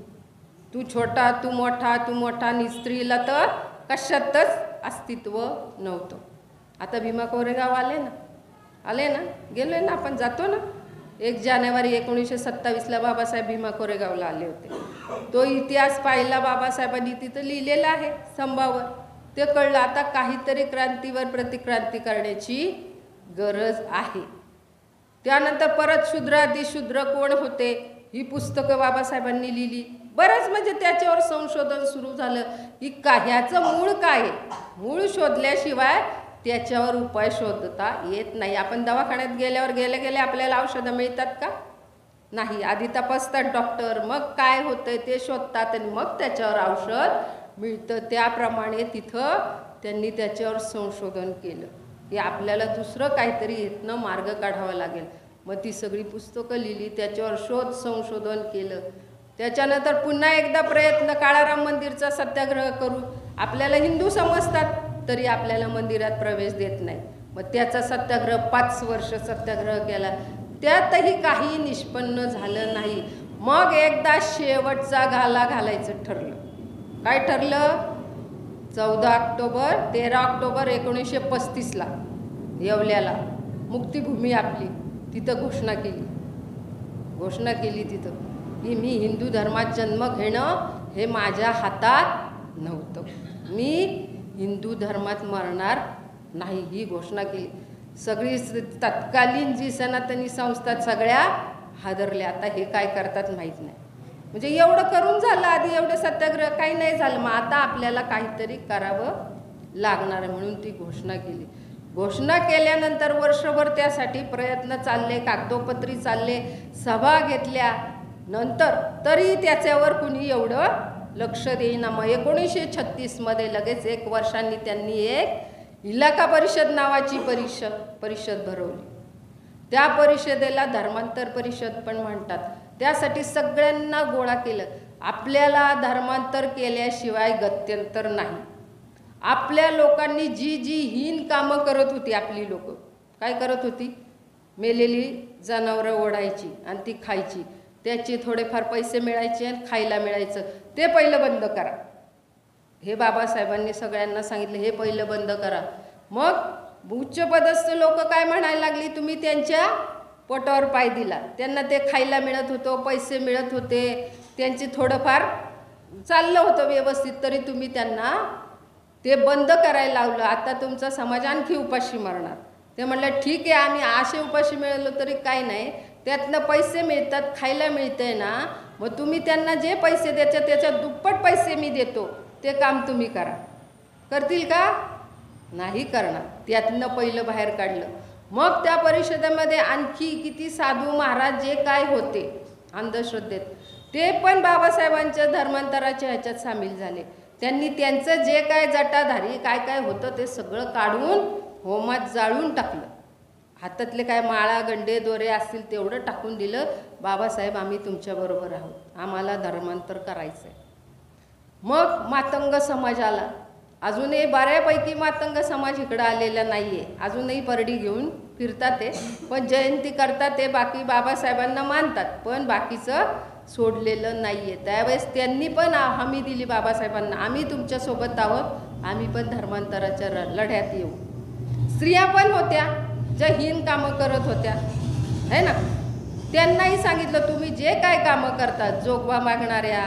तू छोटा तू मोठा आणि स्त्रीला तर कशातच अस्तित्व नव्हतं. आता भीमा कोरेगाव आले ना गेलोय ना आपण, जातो ना. 1 जानेवारी 1927ला बाबासाहेब भीमा कोरेगावला आले होते. तो इतिहास पाहिला बाबासाहेबांनी, तिथं लिहिलेला आहे स्तंभावर. ते कळलं आता काहीतरी क्रांतीवर प्रतिक्रांती करण्याची गरज आहे. त्यानंतर परत शूद्रादिशूद्र कोण होते ही पुस्तकं बाबासाहेबांनी लिहिली. बरंच म्हणजे त्याच्यावर संशोधन सुरू झालं की ह्याचं मूळ काय आहे. मूळ शोधल्याशिवाय त्याच्यावर उपाय शोधता येत नाही. आपण दवाखान्यात गेल्यावर गेले आपल्याला औषधं मिळतात का? नाही. आधी तपासतात डॉक्टर, मग काय होतंय ते शोधतात आणि मग त्याच्यावर औषध मिळतं. त्याप्रमाणे तिथं त्यांनी त्याच्यावर संशोधन केलं की आपल्याला दुसरं काहीतरी इथनं मार्ग काढावा लागेल. मग ती सगळी पुस्तकं लिहिली, त्याच्यावर संशोधन केलं. त्याच्यानंतर पुन्हा एकदा प्रयत्न, काळाराम मंदिरचा सत्याग्रह करू. आपल्याला हिंदू समजतात तरी आपल्याला मंदिरात प्रवेश देत नाही. मग त्याचा सत्याग्रह 5 वर्ष सत्याग्रह केला, त्यातही काही निष्पन्न झालं नाही. मग एकदा शेवटचा घाला घालायचं ठरलं. काय ठरलं? 13 ऑक्टोबर 1935ला येवल्याला मुक्तिभूमी आपली, तिथं घोषणा केली तिथं की मी हिंदू धर्मात जन्म घेणं हे माझ्या हातात नव्हतं. मी हिंदू धर्मात मरणार नाही ही घोषणा केली. सगळी तत्कालीन जी सनातनी संस्था सगळ्या हादरल्या. आता हे काय करतात माहीत नाही. म्हणजे एवढं करून झालं, आधी एवढं सत्याग्रह काही नाही झालं, मग आता आपल्याला काहीतरी करावं लागणार आहे म्हणून ती घोषणा केली. घोषणा केल्यानंतर वर्षभर त्यासाठी प्रयत्न चालले, कागदोपत्री चालले, सभा घेतल्या. नंतर तरी त्याच्यावर कुणी एवढं लक्ष देईना. मग 1936मध्ये लगेच 1 वर्षांनी त्यांनी एक इलाका परिषद नावाची परिषद भरवली. त्या परिषदेला धर्मांतर परिषद पण म्हणतात. त्यासाठी सगळ्यांना गोळा केलं. आपल्याला धर्मांतर केल्याशिवाय गत्यंतर नाही. आपल्या लोकांनी जी हीन कामं करत होती, आपली लोक काय करत होती? मेलेली जनावरं ओढायची आणि ती खायची, त्याचे थोडेफार पैसे मिळायचे आणि खायला मिळायचं. ते पहिलं बंद करा. हे बाबासाहेबांनी सगळ्यांना सांगितलं, हे पहिलं बंद करा. मग उच्चपदस्थ लोक काय म्हणायला लागली? तुम्ही त्यांच्या पोटावर पाय दिला. त्यांना ते खायला मिळत होतं, पैसे मिळत होते, त्यांचे थोडंफार चाललं होतं व्यवस्थित, तरी तुम्ही त्यांना ते बंद करायला लावलं. आता तुमचा समाज आणखी उपाशी मरणार. ते म्हणलं ठीक आहे, आम्ही असे उपाशी मिळालो तरी काय नाही, त्यातनं पैसे मिळतात, खायला मिळतंय ना, मग तुम्ही त्यांना जे पैसे द्यायचे त्याच्या दुप्पट पैसे मी देतो, ते काम तुम्ही करा. करतील का? नाही करणार. त्यातनं पहिलं बाहेर काढलं. मग त्या परिषदेमध्ये आणखी किती साधू महाराज जे काय होते अंधश्रद्धेत, ते पण बाबासाहेबांच्या धर्मांतराच्या ह्याच्यात सामील झाले. त्यांनी त्यांचं जे काय जटाधारी काय होतं ते सगळं काढून होमात जाळून टाकलं. हातातले काय माळा गंडे दोरे असतील तेवढं टाकून दिलं. बाबासाहेब आम्ही तुमच्याबरोबर आहोत, आम्हाला धर्मांतर करायचं आहे. मग मातंग समाज आला. अजूनही बऱ्यापैकी मातंग समाज इकडं आलेला नाही आहे. अजूनही परडी घेऊन फिरतात ते, पण जयंती करतात ते, बाकी बाबासाहेबांना मानतात, पण बाकीचं सोडलेलं नाही आहे. त्यावेळेस त्यांनी पण हमी दिली बाबासाहेबांना, आम्ही तुमच्यासोबत आहोत, आम्ही पण धर्मांतराच्या लढ्यात येऊ. स्त्रिया पण होत्या ज्या हीन कामं करत होत्या, है ना, त्यांनाही सांगितलं तुम्ही जे काय कामं करतात, जोगवा मागणाऱ्या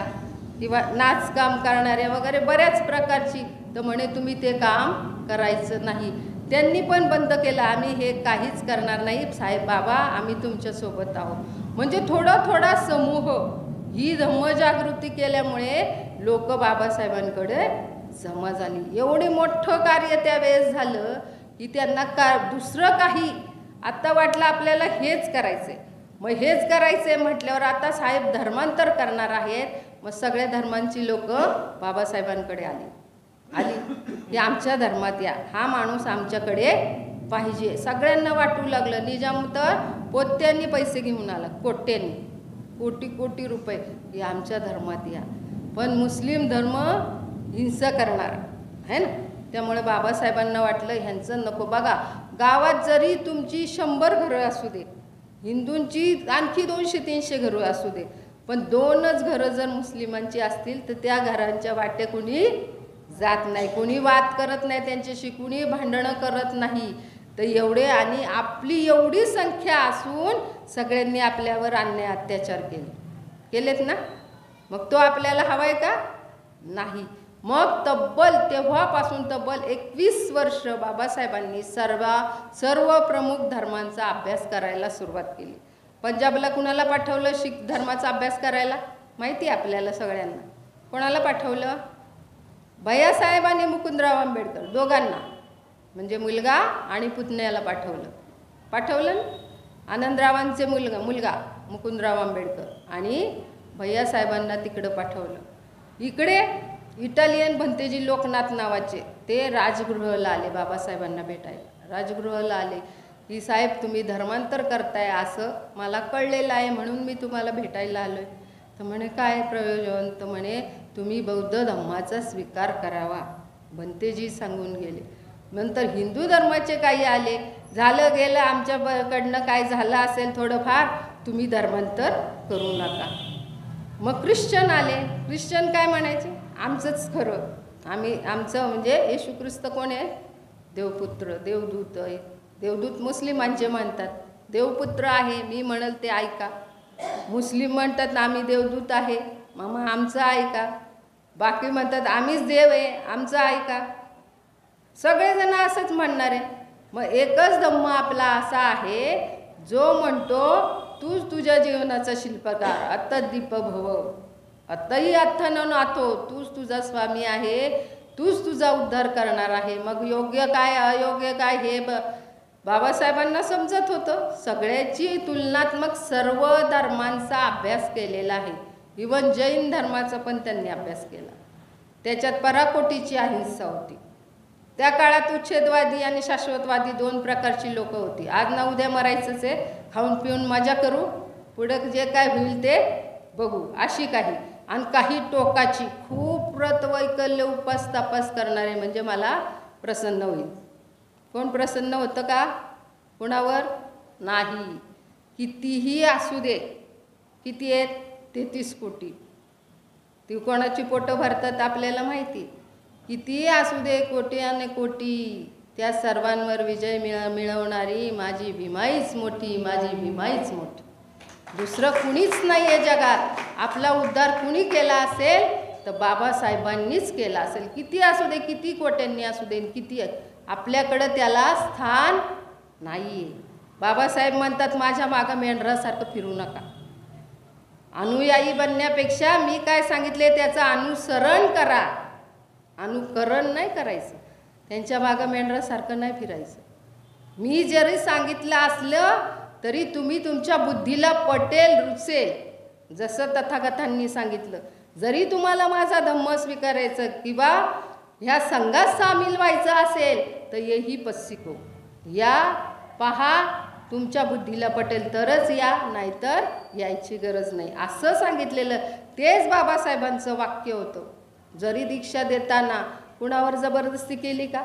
किंवा नाच काम करणाऱ्या वगैरे बऱ्याच प्रकारची, तर म्हणे तुम्ही ते काम करायचं नाही. त्यांनी पण बंद केलं, आम्ही हे काहीच करणार नाही साहेब बाबा, आम्ही तुमच्यासोबत आहोत. म्हणजे थोडा समूह ही धम्मजागृती केल्यामुळे लोक बाबासाहेबांकडे जमा झाली. एवढे मोठं कार्य त्यावेळेस झालं की त्यांना दुसरं काही आता वाटलं आपल्याला हेच करायचं आहे. मग हेच करायचं आहे म्हटल्यावर आता साहेब धर्मांतर करणार आहेत. मग सगळ्या धर्मांची लोक बाबासाहेबांकडे आली की आमच्या धर्मात या, हा माणूस आमच्याकडे पाहिजे. सगळ्यांना वाटू लागलं. निजाम तर पोत्यांनी पैसे घेऊन आला, कोट्यांनी, कोटी रुपये, की आमच्या धर्मात या. पण मुस्लिम धर्म हिंसा करणार आहे ना, त्यामुळे बाबासाहेबांना वाटलं ह्यांचं नको. बघा गावात जरी तुमची 100 घरं असू दे, हिंदूंची आणखी 200-300 घरं असू दे, पण 2च घरं जर मुस्लिमांची असतील तर त्या घरांच्या वाटे कुणी जात नाही, कुणी वाद करत नाही त्यांच्याशी, कुणी भांडणं करत नाही. तर एवढे आणि आपली एवढी संख्या असून सगळ्यांनी आपल्यावर अन्याय अत्याचार केलेत ना. मग तो आपल्याला हवाय का? नाही. मग तेव्हापासून तब्बल 21 वर्ष बाबासाहेबांनी सर्व प्रमुख धर्मांचा अभ्यास करायला सुरुवात केली. पंजाबला कुणाला पाठवलं शीख धर्माचा अभ्यास करायला? माहिती आहे आपल्याला सगळ्यांना. कोणाला पाठवलं? भैयासाहेब आणि मुकुंदराव आंबेडकर दोघांना, म्हणजे मुलगा आणि पुतण्याला पाठवलं. आनंदरावांचे मुलगा मुकुंदराव आंबेडकर आणि भैयासाहेबांना तिकडं पाठवलं. इकडे इटालियन भंतेजी लोकनाथ नावाचे ते राजगृहाला आले बाबासाहेबांना भेटायला. राजगृहाला आले की साहेब तुम्ही धर्मांतर करताय असं मला कळलेलं आहे, म्हणून मी तुम्हाला भेटायला आलो आहे. तर म्हणे काय प्रयोजन? तर म्हणे तुम्ही बौद्ध धर्माचा स्वीकार करावा. भंतेजी सांगून गेले. नंतर हिंदू धर्माचे काही आले, झालं गेलं आमच्याकडनं काय झालं असेल थोडंफार, तुम्ही धर्मांतर करू नका. मग ख्रिश्चन आले. ख्रिश्चन काय म्हणायचे? आमचंच खरं, आमचं म्हणजे येशू ख्रिस्त कोण आहे? देवपुत्र, देवदूत आहे. देवदूत मुस्लिमांचे म्हणतात, देवपुत्र आहे, मी म्हणल ते ऐका. मुस्लिम म्हणतात आम्ही देवदूत आहे, मामा आमचं ऐका. बाकी म्हणतात आम्हीच देव आहे, आमचं ऐका. सगळेजण असंच म्हणणार आहे. मग एकच धम्म आपला असा आहे जो म्हणतो तूच तुझ्या जीवनाचा शिल्पकार, अत्त दीप भव, अत्तही अत्थ न नाथो, तूच तुझा स्वामी आहे, तूच तुझा उद्धार करणार आहे. मग योग्य काय अयोग्य काय हे बाबासाहेबांना समजत होतं. सगळ्याची तुलनात्मक सर्व धर्मांचा अभ्यास केलेला आहे. इवन जैन धर्माचा पण त्यांनी अभ्यास केला. त्याच्यात पराकोटीची अहिंसा होती. त्या काळात उच्छेदवादी आणि शाश्वतवादी 2 प्रकारची लोक होती. आज ना उद्या मरायचंच आहे, खाऊन पिऊन मजा करू, पुढं जे काय होईल ते बघू, अशी काही. आणि काही टोकाची खूप व्रत वैकल्य उपास तापास करणारे, म्हणजे मला प्रसन्न होईल. कोण प्रसन्न होतं का? कोणावर? नाही. कितीही असू दे. किती आहेत? 33 कोटी. ती कोणाची पोटं भरतात आपल्याला माहिती. कितीही असू दे, कोटी आणि कोटी, त्या सर्वांवर विजय मिळवणारी माझी भीमाईच मोठी, माझी भीमाईच मोठी. दुसरं कुणीच नाही आहे जगात. आपला उद्धार कुणी केला असेल तर बाबासाहेबांनीच केला असेल. किती असू दे, किती कोट्यांनी असू दे, किती आपल्याकडं त्याला स्थान नाही आहे. बाबासाहेब म्हणतात माझ्या मागं मेंढरासारखं फिरू नका. अनुयायी बनण्यापेक्षा मी काय सांगितले त्याचं अनुसरण करा, अनुकरण नाही करायचं. त्यांच्या मागं मेंढरासारखं नाही फिरायचं. मी जरी सांगितलं असलं तरी तुम्ही तुमच्या बुद्धीला पटेल, रुचेल, जसं तथागतांनी सांगितलं. जरी तुम्हाला माझा धम्म स्वीकारायचं किंवा ह्या संघात सामील व्हायचं असेल तर येही पस्सिको, या, पहा, तुमच्या बुद्धीला पटेल तरच या, नाहीतर यायची गरज नाही, असं सांगितलेलं. तेच बाबासाहेबांचं वाक्य होतं. जरी दीक्षा देताना कुणावर जबरदस्ती केली का?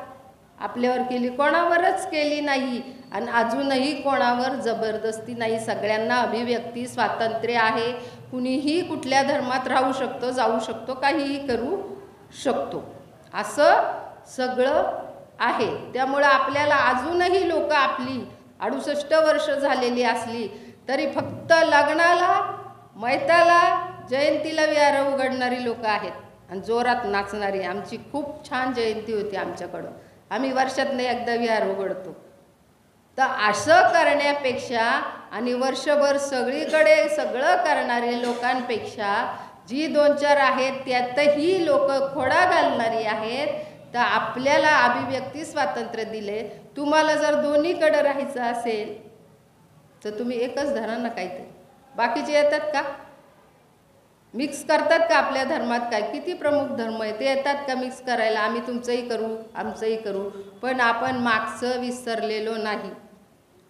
आपल्यावर केली? कोणावरच केली नाही. आणि अजूनही कोणावर जबरदस्ती नाही. सगळ्यांना अभिव्यक्ती स्वातंत्र्य आहे. कुणीही कुठल्या धर्मात राहू शकतो, जाऊ शकतो, काहीही करू शकतो, असं सगळं आहे. त्यामुळं आपल्याला अजूनही लोक आपली 68 वर्ष झालेली असली तरी फक्त लग्नाला, मैताला, जयंतीला विहार उघडणारी लोक आहेत आणि जोरात नाचणारी. आमची खूप छान जयंती होती आमच्याकडं, आम्ही वर्षातून एकदा विहार उघडतो. तर असं करण्यापेक्षा आणि वर्षभर सगळीकडे सगळं करणारे लोकांपेक्षा जी 2-4 आहेत त्यातही लोक खोडा घालणारी आहेत. तर आपल्याला अभिव्यक्ती स्वातंत्र्य दिले. तुम्हाला जर दोन्हीकडे राहायचं असेल तर तुम्ही एकच धरा ना काहीतरी. बाकीचे येतात का? मिक्स करतात का आपल्या धर्मात? काय किती प्रमुख धर्म आहे ते येतात का मिक्स करायला? आम्ही तुमचंही करू, आमचंही करू. पण आपण मागचं विसरलेलो नाही.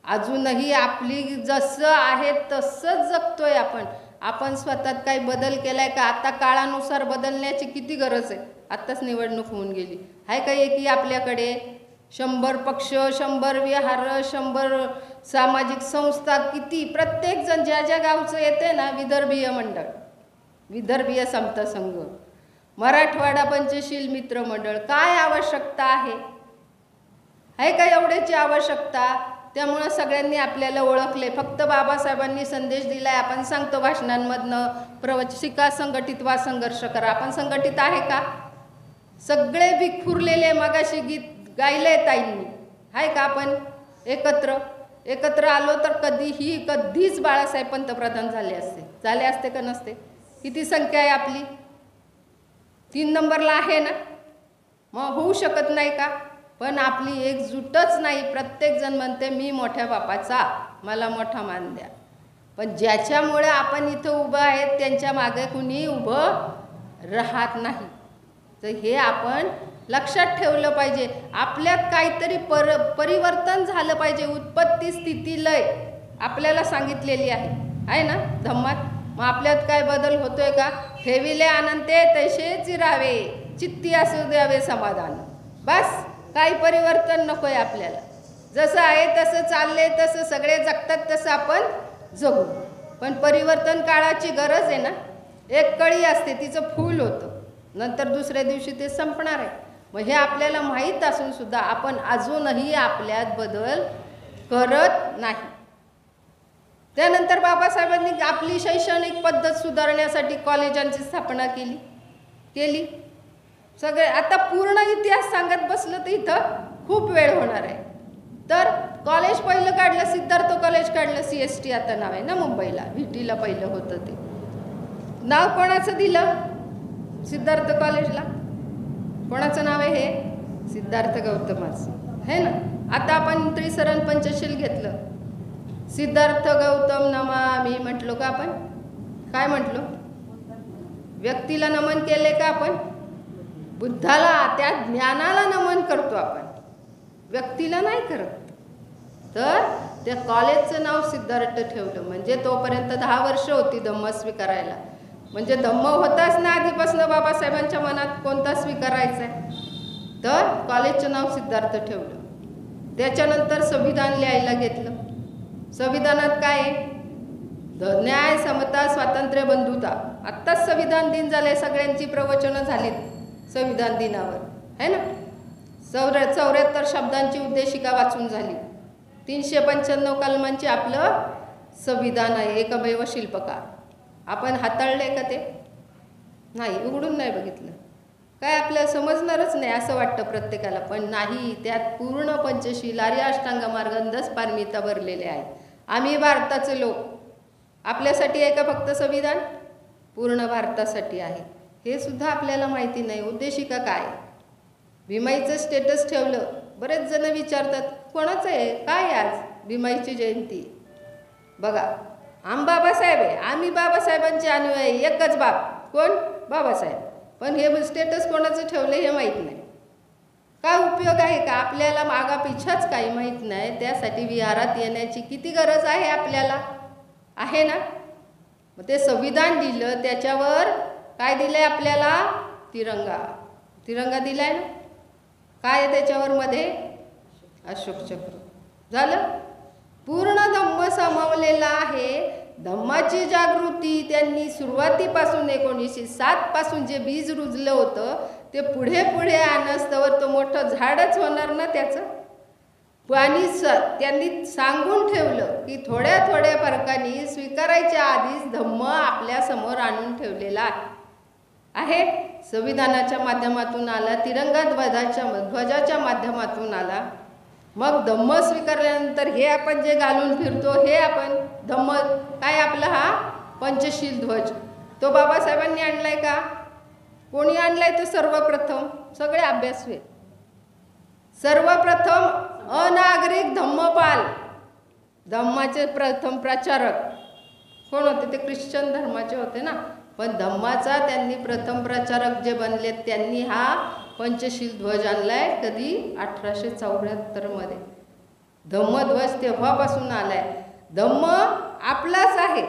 अजूनही आपली जसं आहे तसंच जगतोय आपण. आपण स्वतःत काही बदल केलाय का? आता काळानुसार बदलण्याची किती गरज आहे? आत्ताच निवडणूक होऊन गेली. आहे का एकी आपल्याकडे? 100 पक्ष, 100 विहार, 100 सामाजिक संस्था, किती? प्रत्येकजण ज्या ज्या गावचं येते ना विदर्भीय मंडळ, विदर्भीय समता संघ, मराठवाडा पंचशील मित्र मंडळ. काय आवश्यकता आहे का एवढ्याची आवश्यकता? त्यामुळं सगळ्यांनी आपल्याला ओळखले. फक्त बाबासाहेबांनी संदेश दिलाय, आपण सांगतो भाषणांमधनं, शिका संघटित वा संघर्ष करा. आपण संघटित आहे का? सगळे विखुरलेले मगाशी गीत गायले ताईंनी, आहे का आपण एकत्र आलो तर कधीच बाळासाहेब पंतप्रधान झाले असते का नसते? किती संख्या आहे आपली? 3 नंबरला आहे ना. मग होऊ शकत नाही का? पण आपली एकजूटच नाही. प्रत्येकजण म्हणते मी मोठ्या बापाचा, मला मोठा मान द्या. पण ज्याच्यामुळे आपण इथं उभं आहेत त्यांच्या मागे कुणी उभं राहत नाही. तर हे आपण लक्षात ठेवलं पाहिजे. आपल्यात काहीतरी परिवर्तन झालं पाहिजे. उत्पत्ती स्थिती लय आपल्याला सांगितलेली आहे ना धम्मात. मग आपल्यात काय बदल होतोय का? ठेविले आनंदे तैसेच राहावे, चित्ती असू द्यावे समाधान. बस, काही परिवर्तन नकोय आपल्याला. जसं आहे तसं चाललंय, तसं सगळे जगतात तसं आपण जगू. पण परिवर्तन काळाची गरज आहे ना. एक कळी असते, तिचं फूल होतं, नंतर दुसऱ्या दिवशी ते संपणार आहे. मग हे आपल्याला माहीत असून सुद्धा आपण अजूनही आपल्यात बदल करत नाही. त्यानंतर बाबासाहेबांनी आपली शैक्षणिक पद्धत सुधारण्यासाठी कॉलेजांची स्थापना केली. सगळे आता पूर्ण इतिहास सांगत बसलं तर इथं खूप वेळ होणार आहे. तर कॉलेज पहिलं काढलं, सिद्धार्थ कॉलेज काढलं. CST आता नाव आहे ना मुंबईला. VTला पहिलं होतं ते नाव. कोणाचं दिलं सिद्धार्थ कॉलेजला? कोणाचं नाव आहे हे? सिद्धार्थ गौतमाचं, है ना. आता आपण त्रिसरण पंचशील घेतलं. सिद्धार्थ गौतम नमामि म्हटलो का आपण? काय म्हटलो? व्यक्तीला नमन केले का आपण? बुद्धाला, त्या ज्ञानाला नमन करतो आपण, व्यक्तीला नाही करत. तर त्या कॉलेजचं नाव सिद्धार्थ ठेवलं. म्हणजे तोपर्यंत 10 वर्ष होती धम्म स्वीकारायला. म्हणजे धम्म होताच ना आधीपासून बाबासाहेबांच्या मनात कोणता स्वीकारायचा आहे. तर कॉलेजचं नाव सिद्धार्थ ठेवलं. त्याच्यानंतर संविधान लिहायला घेतलं. संविधानात काय आहे? न्याय, समता, स्वातंत्र्य, बंधुता. आत्ताच संविधान दिन झाले, सगळ्यांची प्रवचनं झालीत संविधान दिनावर, है ना. 74 शब्दांची उद्देशिका वाचून झाली. 395 कलमांचे आपलं संविधान आहे. एकमेव शिल्पकार. आपण हाताळले का ते? नाही, उघडून नाही बघितलं. काय आपल्याला समजणारच नाही असं वाटतं प्रत्येकाला. पण नाही, त्यात पूर्ण पंचशील, आर्य अष्टांग मार्ग, 10 पारमिता भरलेले आहेत. आम्ही भारताचे लोक. आपल्यासाठी आहे का फक्त संविधान? पूर्ण भारतासाठी आहे. हे सुद्धा आपल्याला माहिती नाही. उद्देशिका काय? भीमाईचं स्टेटस ठेवलं. बरेच जण विचारतात कोणाचं आहे, काय आज भीमाईची जयंती? बघा, बाबासाहेब आहे, आम्ही बाबासाहेबांचे अनुयायी. एकच बाप, कोण? बाबासाहेब. पण हे स्टेटस कोणाचं ठेवलं हे माहीत नाही. काय उपयोग आहे का? आपल्याला मागापिछाच काही माहीत नाही. त्यासाठी विहारात येण्याची किती गरज आहे आपल्याला, आहे ना. मग ते संविधान दिलं, त्याच्यावर काय दिलंय आपल्याला? तिरंगा दिलाय ना. काय आहे त्याच्यावर मध्ये? अशोक चक्र. झालं. पूर्ण धम्म सामावलेला आहे. धम्माची जागृती त्यांनी सुरुवातीपासून 1907 पासून जे बीज रुजलं होतं ते पुढे आणस्तवर तो मोठं झाडच होणार ना त्याचं. आणि त्यांनी सांगून ठेवलं की थोड्या फरकाने स्वीकारायच्या आधीच धम्म आपल्यासमोर आणून ठेवलेला आहे. संविधानाच्या माध्यमातून आला, तिरंगा ध्वजाच्या माध्यमातून आला. मग धम्म स्वीकारल्यानंतर हे आपण जे घालून फिरतो हे आपण धम्म काय आपला हा पंचशील ध्वज. तो बाबासाहेबांनी आणलाय का? कोणी आणलाय? तो सर्वप्रथम सगळे अभ्यासू आहेत. सर्वप्रथम अनागरिक धम्मपाल, धम्माचे प्रथम प्रचारक कोण होते? ते ख्रिश्चन धर्माचे होते ना. पण धम्माचा त्यांनी प्रथम प्रचारक जे बनले त्यांनी हा पंचशील ध्वज आणलाय. कधी? 1874 मध्ये. धम्मध्वज तेव्हापासून आलाय. धम्म आपलाच आहे.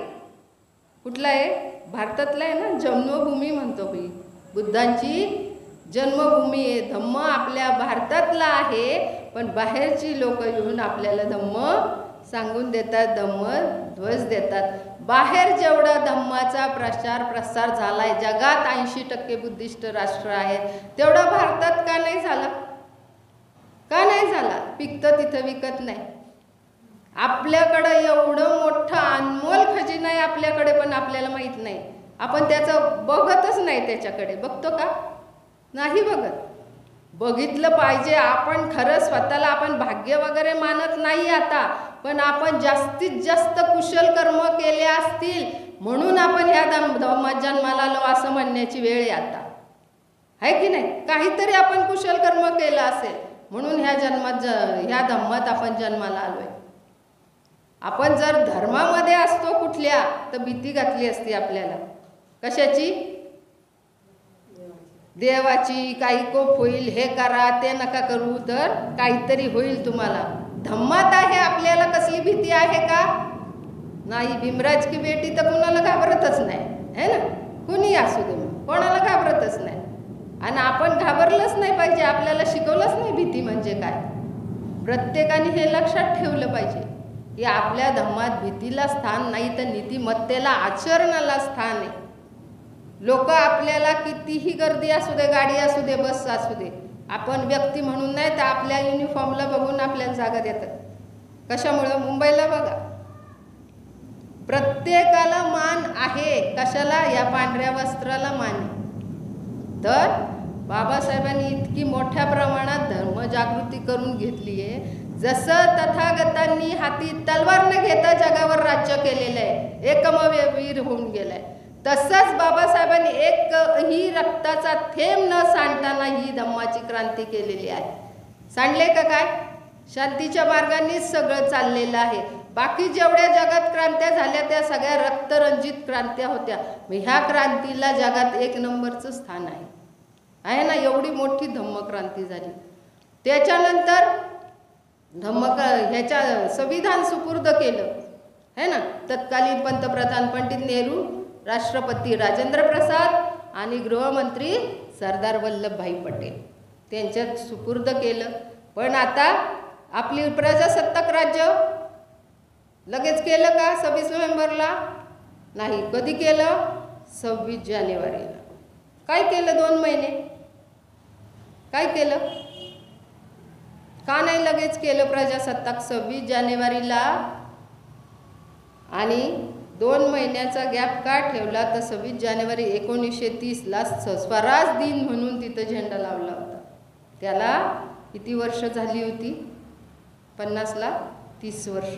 कुठला आहे? भारतातला आहे ना. जन्मभूमी म्हणतो मी, बुद्धांची जन्मभूमी आहे. धम्म आपल्या भारतातला आहे. पण बाहेरची लोक येऊन आपल्याला धम्म सांगून देतात, धम्म ध्वज देतात. बाहेर जेवढा धम्माचा प्रचार प्रसार झालाय, जगात 80% बुद्धिस्ट राष्ट्र आहेत, तेवढा भारतात का नाही झाला? का नाही झाला? पिकतं तिथं विकत नाही. आपल्याकडं एवढं मोठं अनमोल खजिना आहे आपल्याकडे, पण आपल्याला माहीत नाही. आपण त्याचं बघतच नाही. त्याच्याकडे बघतो का? नाही बघत. बघितलं पाहिजे. आपण खरं स्वतःला आपण भाग्य वगैरे मानत नाही आता, पण आपण जास्तीत जास्त कुशल कर्म केले असतील म्हणून आपण ह्या धम्मात जन्माला आलो असं म्हणण्याची वेळ आहे आता, आहे की नाही? काहीतरी आपण कुशल कर्म केलं असेल म्हणून ह्या धम्मात आपण जन्माला आलोय. आपण जर धर्मामध्ये असतो कुठल्या, तर भीती घातली असती आपल्याला. कशाची? देवाची. काही कोप होईल, हे करा ते नका करू, तर काहीतरी होईल तुम्हाला. धम्मात आहे, आपल्याला कसली भीती आहे का? नाही. भीमराज की बेटी तर कुणाला घाबरतच नाही, है ना? कुणी असू दे, कोणाला घाबरतच नाही. आणि आपण घाबरलंच नाही पाहिजे. आपल्याला शिकवलंच नाही भीती म्हणजे काय. प्रत्येकाने हे लक्षात ठेवलं पाहिजे की आपल्या धम्मात भीतीला स्थान नाही, तर नीतिमत्तेला, आचरणाला स्थान आहे. लोक आपल्याला कितीही गर्दी असू दे, गाडी असू दे, बस असू दे, आपण व्यक्ती म्हणून नाही तर आपल्या युनिफॉर्मला बघून आपल्याला जागा देतात. कशामुळं? मुंबईला बघा, प्रत्येकाला मान आहे. कशाला? या पांढऱ्या वस्त्राला मान आहे. तर बाबासाहेबांनी इतकी मोठ्या प्रमाणात धर्मजागृती करून घेतली आहे. जसं तथागतांनी हाती तलवार न घेता जगावर राज्य केलेलं आहे, एकमेव वीर होऊन गेलाय, तसंच बाबासाहेबांनी एकही रक्ताचा थेंब न सांडताना ही धम्माची क्रांती केलेली आहे. सांडले का काय? शांतीच्या मार्गानेच सगळं चाललेलं आहे. बाकी जेवढ्या जगात क्रांत्या झाल्या त्या सगळ्या रक्तरंजित क्रांत्या होत्या. मग ह्या क्रांतीला जगात 1 नंबरचं स्थान आहे ना. एवढी मोठी धम्मक्रांती झाली. त्याच्यानंतर ह्याच्या संविधान सुपूर्द केलं, है ना. तत्कालीन पंतप्रधान पंडित नेहरू, राष्ट्रपती राजेंद्र प्रसाद आणि गृहमंत्री सरदार वल्लभभाई पटेल त्यांच्यात सुपूर्द केलं. पण आता आपली प्रजासत्ताक राज्य लगेच केलं का? 26 नोव्हेंबरला नाही. कधी केलं? 26 जानेवारीला. काय केलं? 2 महिने काय केलं? का नाही लगेच केलं प्रजासत्ताक 26 जानेवारीला? आणि 2 महिन्याचा गॅप का ठेवला? तर 26 जानेवारी 1930ला स्वराज दिन म्हणून तिथं झेंडा लावला होता. त्याला किती वर्ष झाली होती? 50ला 30 वर्ष,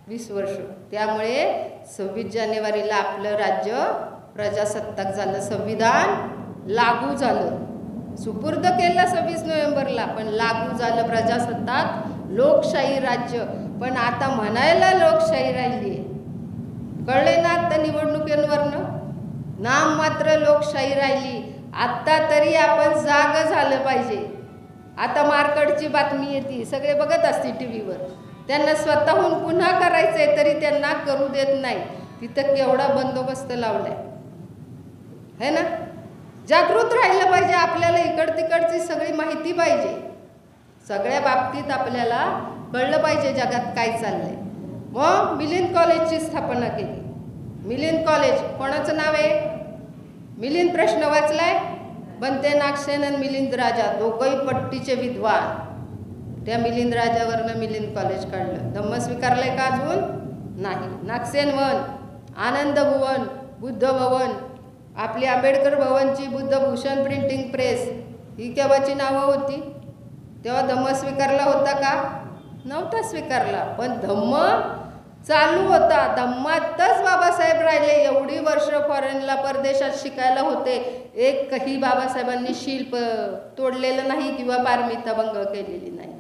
20 वर्ष. त्यामुळे 26 जानेवारीला आपलं राज्य प्रजासत्ताक झालं, संविधान लागू झालं. सुपूर्द केलं 26 नोव्हेंबरला, पण लागू झालं प्रजासत्ताक, लोकशाही राज्य. पण आता म्हणायला लोकशाही राहिली आहे, कळले ना? आता निवडणुकींवरनं नाम मात्र लोकशाही राहिली. आत्ता तरी आपण जाग झालं पाहिजे. आता मार्कडची बातमी येते, सगळे बघत असते टी व्हीवर. त्यांना स्वतःहून पुन्हा करायचं आहे तरी त्यांना करू देत नाही. तिथं केवढा बंदोबस्त लावलाय, है ना. जागृत राहिलं पाहिजे. आपल्याला इकड तिकडची सगळी माहिती पाहिजे. सगळ्या बाबतीत आपल्याला कळलं पाहिजे जगात काय चाललंय. मग मिलिंद कॉलेजची स्थापना केली. मिलिंद कॉलेज कोणाचं नाव आहे? मिलिंद प्रश्न वाचलाय? बनते नागसेन आणि मिलिंद राजा दोघंही पट्टीचे विद्वान. त्या मिलिंद राजावरनं मिलिंद कॉलेज काढलं. धम्म स्वीकारलंय का अजून? नाही. नागसेन वन, आनंद भुवन, बुद्ध भवन, आपली आंबेडकर भवनची बुद्धभूषण प्रिंटिंग प्रेस, ही केव्हाची नावं होती? तेव्हा धम्म स्वीकारला होता का? नव्हता स्वीकारला. पण धम्म चालू होता. धम्मातच बाबासाहेब राहिले. एवढी वर्ष फॉरेनला, परदेशात शिकायला होते. एकही बाबासाहेबांनी शिल्प तोडलेलं नाही किंवा पारमिता भंग केलेली नाही.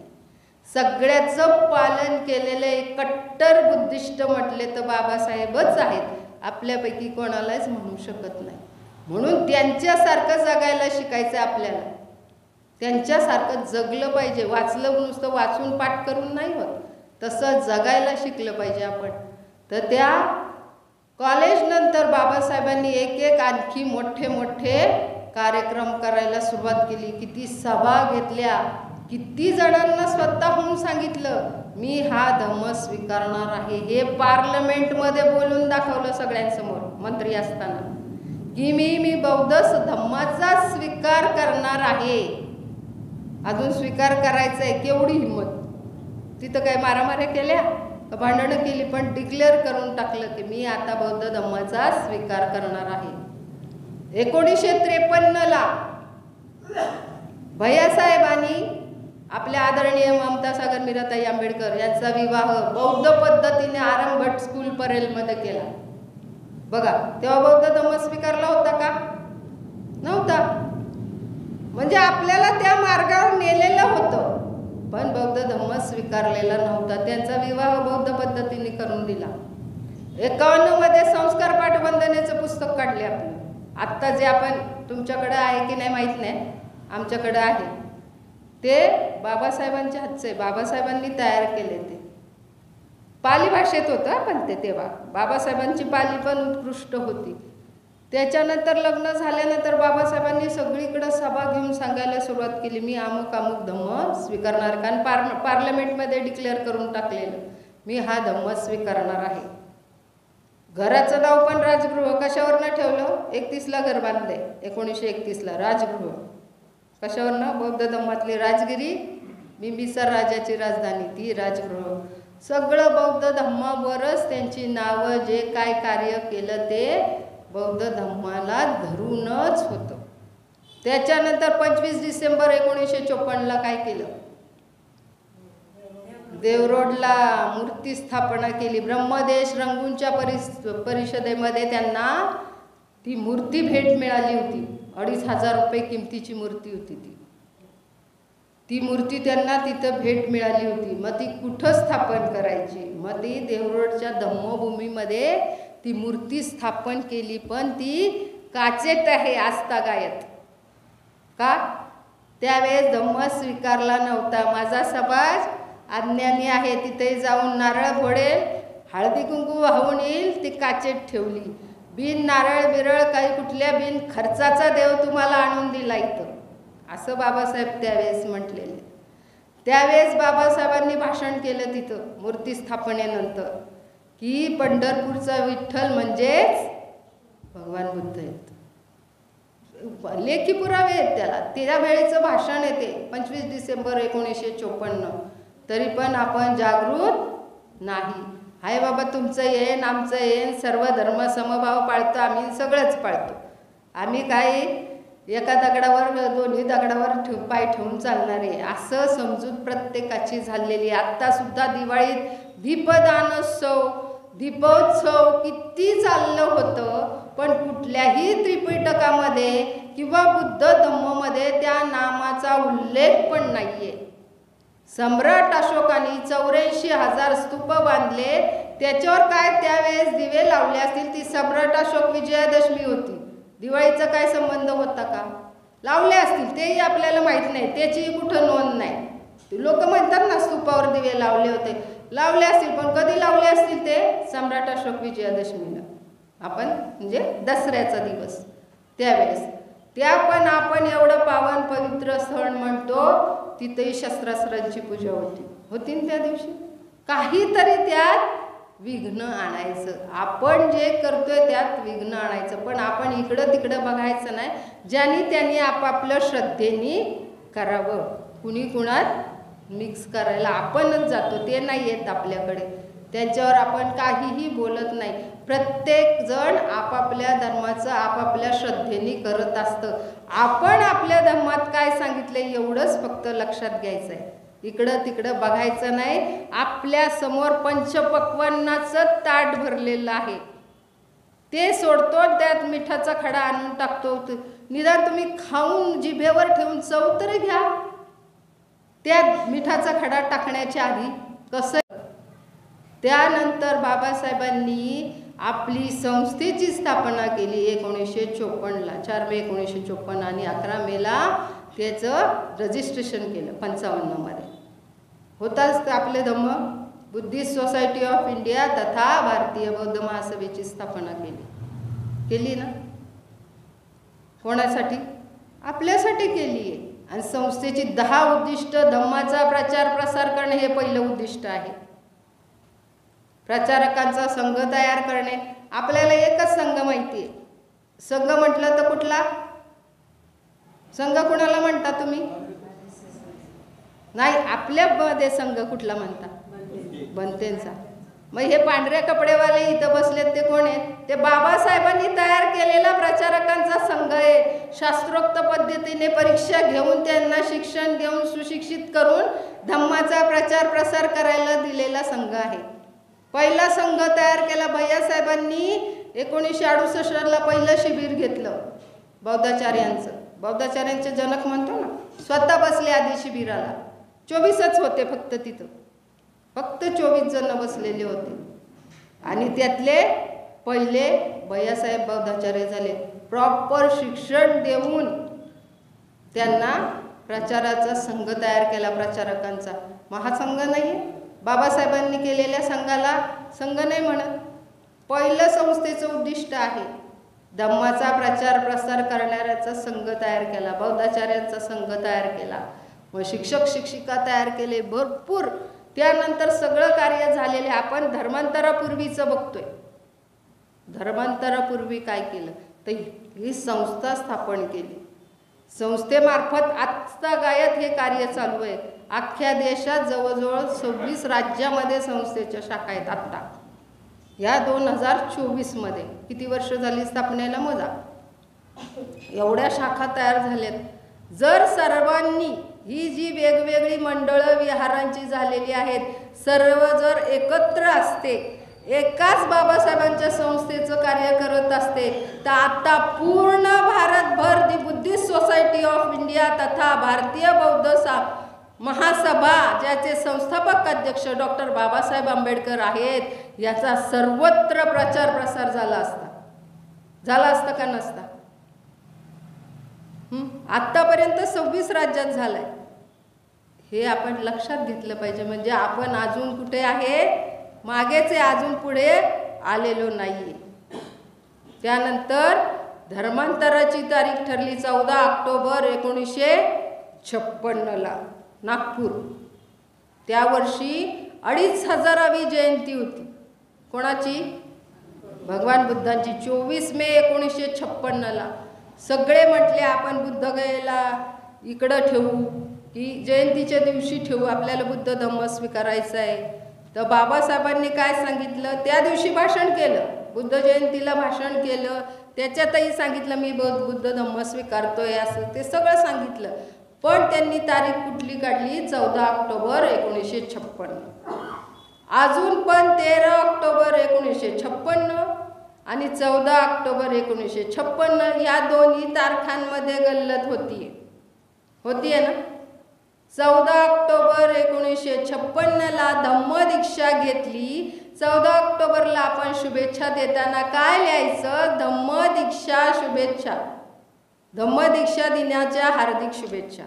सगळ्याचं पालन केलेलं एक कट्टर बुद्धिस्ट म्हटले तर बाबासाहेबच आहेत. आपल्यापैकी कोणालाच म्हणू शकत नाही. म्हणून त्यांच्यासारखं जगायला शिकायचं आपल्याला. त्यांच्यासारखं जगलं पाहिजे. वाचलं नुसतं वाचून पाठ करून नाही होत, तसं जगायला शिकलं पाहिजे आपण. तर त्या कॉलेजनंतर बाबासाहेबांनी एक आणखी मोठे मोठे कार्यक्रम करायला सुरुवात केली. किती सभा घेतल्या, किती जणांना स्वतःहून सांगितलं मी हा धम्म स्वीकारणार आहे. हे पार्लमेंटमध्ये बोलून दाखवलं सगळ्यांसमोर मंत्री असताना की मी बौद्ध धम्माचा स्वीकार करणार आहे. अजून स्वीकार करायचा आहे. केवढी हिंमत. तिथं काय मारामाऱ्या केल्या भांडणं केली, पण डिक्लेअर करून टाकलं की मी आता बौद्ध धम्माचा स्वीकार करणार आहे. 1953ला भैयासाहेबांनी आपल्या आदरणीय ममतासागर मीराताई आंबेडकर यांचा विवाह बौद्ध पद्धतीने आरंभट स्कूल परेलमध्ये केला. बघा, तेव्हा बौद्ध धम्म स्वीकारला होता का? नव्हता. म्हणजे आपल्याला त्या मार्गावर नेलेलं होतं, पण बौद्ध धम्म स्वीकारलेला नव्हता. त्यांचा विवाह बौद्ध पद्धतीने करून दिला. 51 मध्ये संस्कार पाठ वंदनेचं पुस्तक काढले आपलं. आत्ता जे आपण तुमच्याकडे आहे की नाही माहीत नाही, आमच्याकडे आहे. ते बाबासाहेबांच्या हातचं आहे. बाबासाहेबांनी तयार केले. ते पाली भाषेत होतं, पण ते तेव्हा बाबासाहेबांची पाली पण उत्कृष्ट होती. त्याच्यानंतर लग्न झाल्यानंतर बाबासाहेबांनी सगळीकडं सभा घेऊन सांगायला सुरुवात केली मी अमुक अमुक धम्म स्वीकारणार. कारण पार्लमेंटमध्ये डिक्लेअर करून टाकलेलं मी हा धम्म स्वीकारणार आहे. घराचं नाव पण राजगृह कशावरनं ठेवलं? 31ला घर बांधले 1931ला राजगृह. कशावरनं? बौद्ध धम्मातली राजगिरी, बिंबिसार राजाची राजधानी ती राजगृह. सगळं बौद्ध धम्मावरच त्यांची नावं, जे काय कार्य केलं ते बौद्ध धम्माला धरूनच होतं. त्याच्यानंतर 25 डिसेंबर 1954ला काय केलं? देवरोडला मूर्ती स्थापना केली. ब्रह्मदेश रंगूंच्या परिषदेमध्ये त्यांना ती मूर्ती भेट मिळाली होती. 2,500 रुपये किमतीची मूर्ती होती ती मूर्ती त्यांना तिथं भेट मिळाली होती. मग ती कुठं स्थापन करायची? मग ती देवरोडच्या धम्मभूमीमध्ये ती मूर्ती स्थापन केली, पण ती काचेत आहे आजतागायत. का? त्यावेळेस धम्म स्वीकारला नव्हता. माझा समाज अज्ञानी आहे, तिथे जाऊन नारळ फोडेल, हळदी कुंकू वाहून येईल, ती काचेत ठेवली. बिन नारळ बिरळ काही कुठल्या बिन खर्चाचा देव तुम्हाला आणून दिला इथं, असं बाबासाहेब त्यावेळेस म्हटलेले. त्यावेळेस बाबासाहेबांनी भाषण केलं तिथं मूर्ती स्थापनेनंतर की पंढरपूरचा विठ्ठल म्हणजेच भगवान बुद्ध आहेत. लेखी पुरावे आहेत त्याला. त्यावेळेचं भाषण आहे ते 25 डिसेंबर 1954. तरी पण आपण जागृत नाही. हाय बाबा, तुमचं येण आमचं येण, सर्व धर्म समभाव पाळतो आम्ही, सगळंच पाळतो आम्ही. काही एका दगडावर दोन्ही दगडावर पाय ठेवून चालणारे असं समजूत प्रत्येकाची झालेली. आत्तासुद्धा दिवाळीत दीपदानोत्सव, दीपोत्सव किती चाललं होतं, पण कुठल्याही त्रिपिटकामध्ये किंवा बुद्ध धम्ममध्ये त्या नामाचा उल्लेख पण नाहीये. सम्राट अशोकाने 84,000 स्तूप बांधले. त्याच्यावर काय त्यावेळेस दिवे लावले असतील? ती सम्राट अशोक विजयादशमी होती. दिवाळीचा काय संबंध होता का? लावले असतील, तेही आपल्याला माहीत नाही, त्याची कुठं नोंद नाही. लोक म्हणतात ना स्तूपावर दिवे लावले होते, लावले असतील, पण कधी लावले असतील? ते सम्राट अशोक विजयादशमीला, आपण म्हणजे दसऱ्याचा दिवस त्यावेळेस. त्या पण आपण एवढं पावन पवित्र सण म्हणतो, तिथेही शस्त्रास्त्रांची पूजा होती ना त्या दिवशी. काहीतरी त्यात विघ्न आणायचं. आपण जे करतोय त्यात विघ्न आणायचं, पण आपण इकडं तिकडं बघायचं नाही. ज्यांनी त्यांनी आपापलं श्रद्धेने करावं. कुणी कुणात मिक्स करायला आपणच जातो, ते नाही येत आपल्याकडे. त्यांच्यावर आपण काहीही बोलत नाही. प्रत्येक जण आपापल्या धर्माचं आपापल्या श्रद्धेने करत असतं. आपण आपल्या धर्मात काय सांगितलं एवढंच फक्त लक्षात घ्यायचं आहे. इकडं तिकडं बघायचं नाही. आपल्या समोर पंचपक्वान्नाचं ताट भरलेलं आहे, ते सोडतो, त्यात मिठाचा खडा आणून टाकतो. निदान तुम्ही खाऊन जिभेवर ठेवून चव तरी घ्या. त्यात मिठाचा खडा टाकण्याच्या आधी कसं. त्यानंतर बाबासाहेबांनी आपली संस्थेची स्थापना केली 1954ला. 4 मे 1954 आणि 11 मेला त्याचं रजिस्ट्रेशन केलं. 55 मध्ये होताच आपले धम्म बुद्धिस्ट सोसायटी ऑफ इंडिया तथा भारतीय बौद्ध महासभेची स्थापना केली ना. कोणासाठी? आपल्यासाठी केली आहे. आणि संस्थेची 10 उद्दिष्ट धम्माचा प्रचार प्रसार करणे हे पहिलं उद्दिष्ट आहे. प्रचारकांचा संघ तयार करणे. आपल्याला एकच संघ माहिती आहे. संघ म्हटलं तर कुठला संघ, कुणाला म्हणता तुम्ही? नाही, आपल्यामध्ये संघ कुठला म्हणता? बनतेंचा. मग हे पांढऱ्या कपडेवाले इथं बसलेत ते कोण आहेत? ते बाबासाहेबांनी तयार केलेला प्रचारकांचा संघ आहे. शास्त्रोक्त पद्धतीने परीक्षा घेऊन त्यांना शिक्षण देऊन सुशिक्षित करून धम्माचा प्रचार प्रसार करायला दिलेला संघ आहे. पहिला संघ तयार केला भैयासाहेबांनी 1968ला पहिलं शिबिर घेतलं बौद्धाचार्यांचं. बौद्धाचार्यांचे जनक म्हणतो ना, स्वतः बसले आधी शिबिराला. 24च होते फक्त तिथं, फक्त 24 जण बसलेले होते. आणि त्यातले पहिले भैयासाहेब बौद्धाचार्य झाले. प्रॉपर शिक्षण देऊन त्यांना प्रचाराचा संघ तयार केला प्रचारकांचा. महासंघ नाही, बाबासाहेबांनी केलेल्या संघाला संघ नाही म्हणत. पहिलं संस्थेचं उद्दिष्ट आहे धम्माचा प्रचार प्रसार करणाऱ्याचा संघ तयार केला, बौद्धाचार्यांचा संघ तयार केला, व शिक्षक शिक्षिका तयार केले भरपूर. त्यानंतर सगळं कार्य झालेले आपण धर्मांतरापूर्वीचं बघतोय. धर्मांतरापूर्वी काय केलं तर ही संस्था स्थापन केली. संस्थेमार्फत आजतागायत हे कार्य चालू आहे. अख्ख्या देशात जवळजवळ 26 राज्यामध्ये संस्थेच्या शाखा आहेत. आत्ता या 2024मध्ये किती वर्ष झाली स्थापनेला मोजा. एवढ्या शाखा तयार झाल्यात. जर सर्वांनी ही जी वेगवेगळी मंडळं विहारांची झालेली आहेत सर्व जर एकत्र असते, एकाच बाबासाहेबांच्या संस्थेचं कार्य करत असते तर आता पूर्ण भारतभर दी बुद्धिस्ट सोसायटी ऑफ इंडिया तथा भारतीय बौद्ध महासभा ज्याचे संस्थापक अध्यक्ष डॉक्टर बाबासाहेब आंबेडकर आहेत, याचा सर्वत्र प्रचार प्रसार झाला असता. झाला असता का नसता? आत्तापर्यंत 26 राज्यात झालाय. हे आपण लक्षात घेतलं पाहिजे. म्हणजे आपण अजून कुठे आहे? मागेच आहे, अजून पुढे आलेलो नाहीये. त्यानंतर धर्मांतराची तारीख ठरली 14 ऑक्टोबर 1956ला नागपूर. त्या वर्षी 2500वी जयंती होती. कोणाची? भगवान बुद्धांची. 24 मे 1956ला सगळे म्हटले आपण बुद्धगयेला इकडं ठेवू की जयंतीच्या दिवशी ठेवू, आपल्याला बुद्ध धम्म स्वीकारायचं आहे. तर बाबासाहेबांनी काय सांगितलं? त्या दिवशी भाषण केलं, बुद्ध जयंतीला भाषण केलं. त्याच्यातही सांगितलं मी बुद्ध धम्म स्वीकारतोय असं ते सगळं सांगितलं. पण त्यांनी तारीख कुठली काढली? 14 ऑक्टोबर 1956. अजून पण 13 ऑक्टोबर 1956 आणि 14 ऑक्टोबर 1956 या दोन्ही तारखांमध्ये गल्लत होतीये ना. 14 ऑक्टोबर 1956ला धम्मदीक्षा घेतली. 14 ऑक्टोबरला आपण शुभेच्छा देताना काय लिहायचं? धम्मदीक्षा शुभेच्छा, धम्मदीक्षा दिनाच्या हार्दिक शुभेच्छा.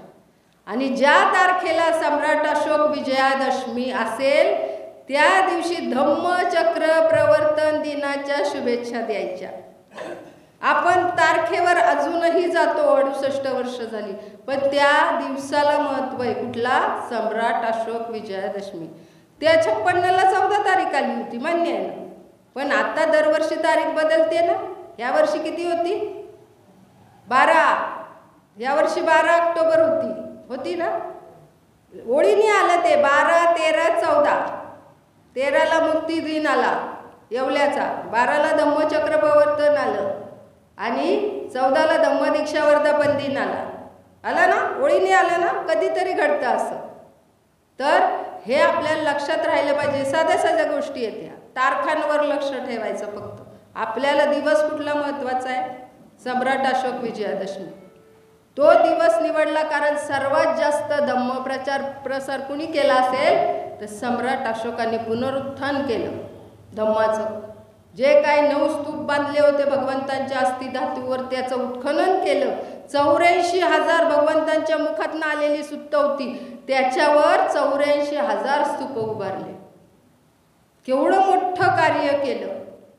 आणि ज्या तारखेला सम्राट अशोक विजयादशमी असेल त्या दिवशी धम्मचक्र प्रवर्तन दिनाच्या शुभेच्छा द्यायच्या. आपण तारखेवर अजूनही जातो, 68 वर्ष झाली, पण त्या दिवसाला महत्त्व आहे. कुठला? सम्राट अशोक विजयादशमी. त्या 56ला 14 तारीख आली होती, मान्य आहे ना. पण आता दरवर्षी तारीख बदलते ना. यावर्षी किती होती? 12. यावर्षी 12 ऑक्टोबर होती ना. ओळीने आलं ते 12, 13, 14. 13ला मुक्ती दिन आला येवल्याचा, 12ला धम्मचक्र प्रवर्तन आलं आणि 14ला धम्मदीक्षा वर्धापन दिन आला ना. ओळीने आलं ना. कधीतरी घडतं असं. तर हे आपल्याला लक्षात राहिलं पाहिजे. साध्या साध्या गोष्टी आहेत ह्या. तारखांवर लक्ष ठेवायचं फक्त. आपल्याला दिवस कुठला महत्त्वाचा आहे? सम्राट अशोक विजयादशमी. तो दिवस निवडला कारण सर्वात जास्त धम्म प्रचार प्रसार कुणी केला असेल तर सम्राट अशोकाने पुनरुत्थान केलं धम्माचं. जे काही 9 स्तूप बांधले होते भगवंतांच्या अस्थिधातूवर त्याचं उत्खनन केलं. 84,000 भगवंतांच्या मुखातून आलेली सुत्त होती, त्याच्यावर 84,000 स्तूप उभारले. केवढं मोठं कार्य केलं.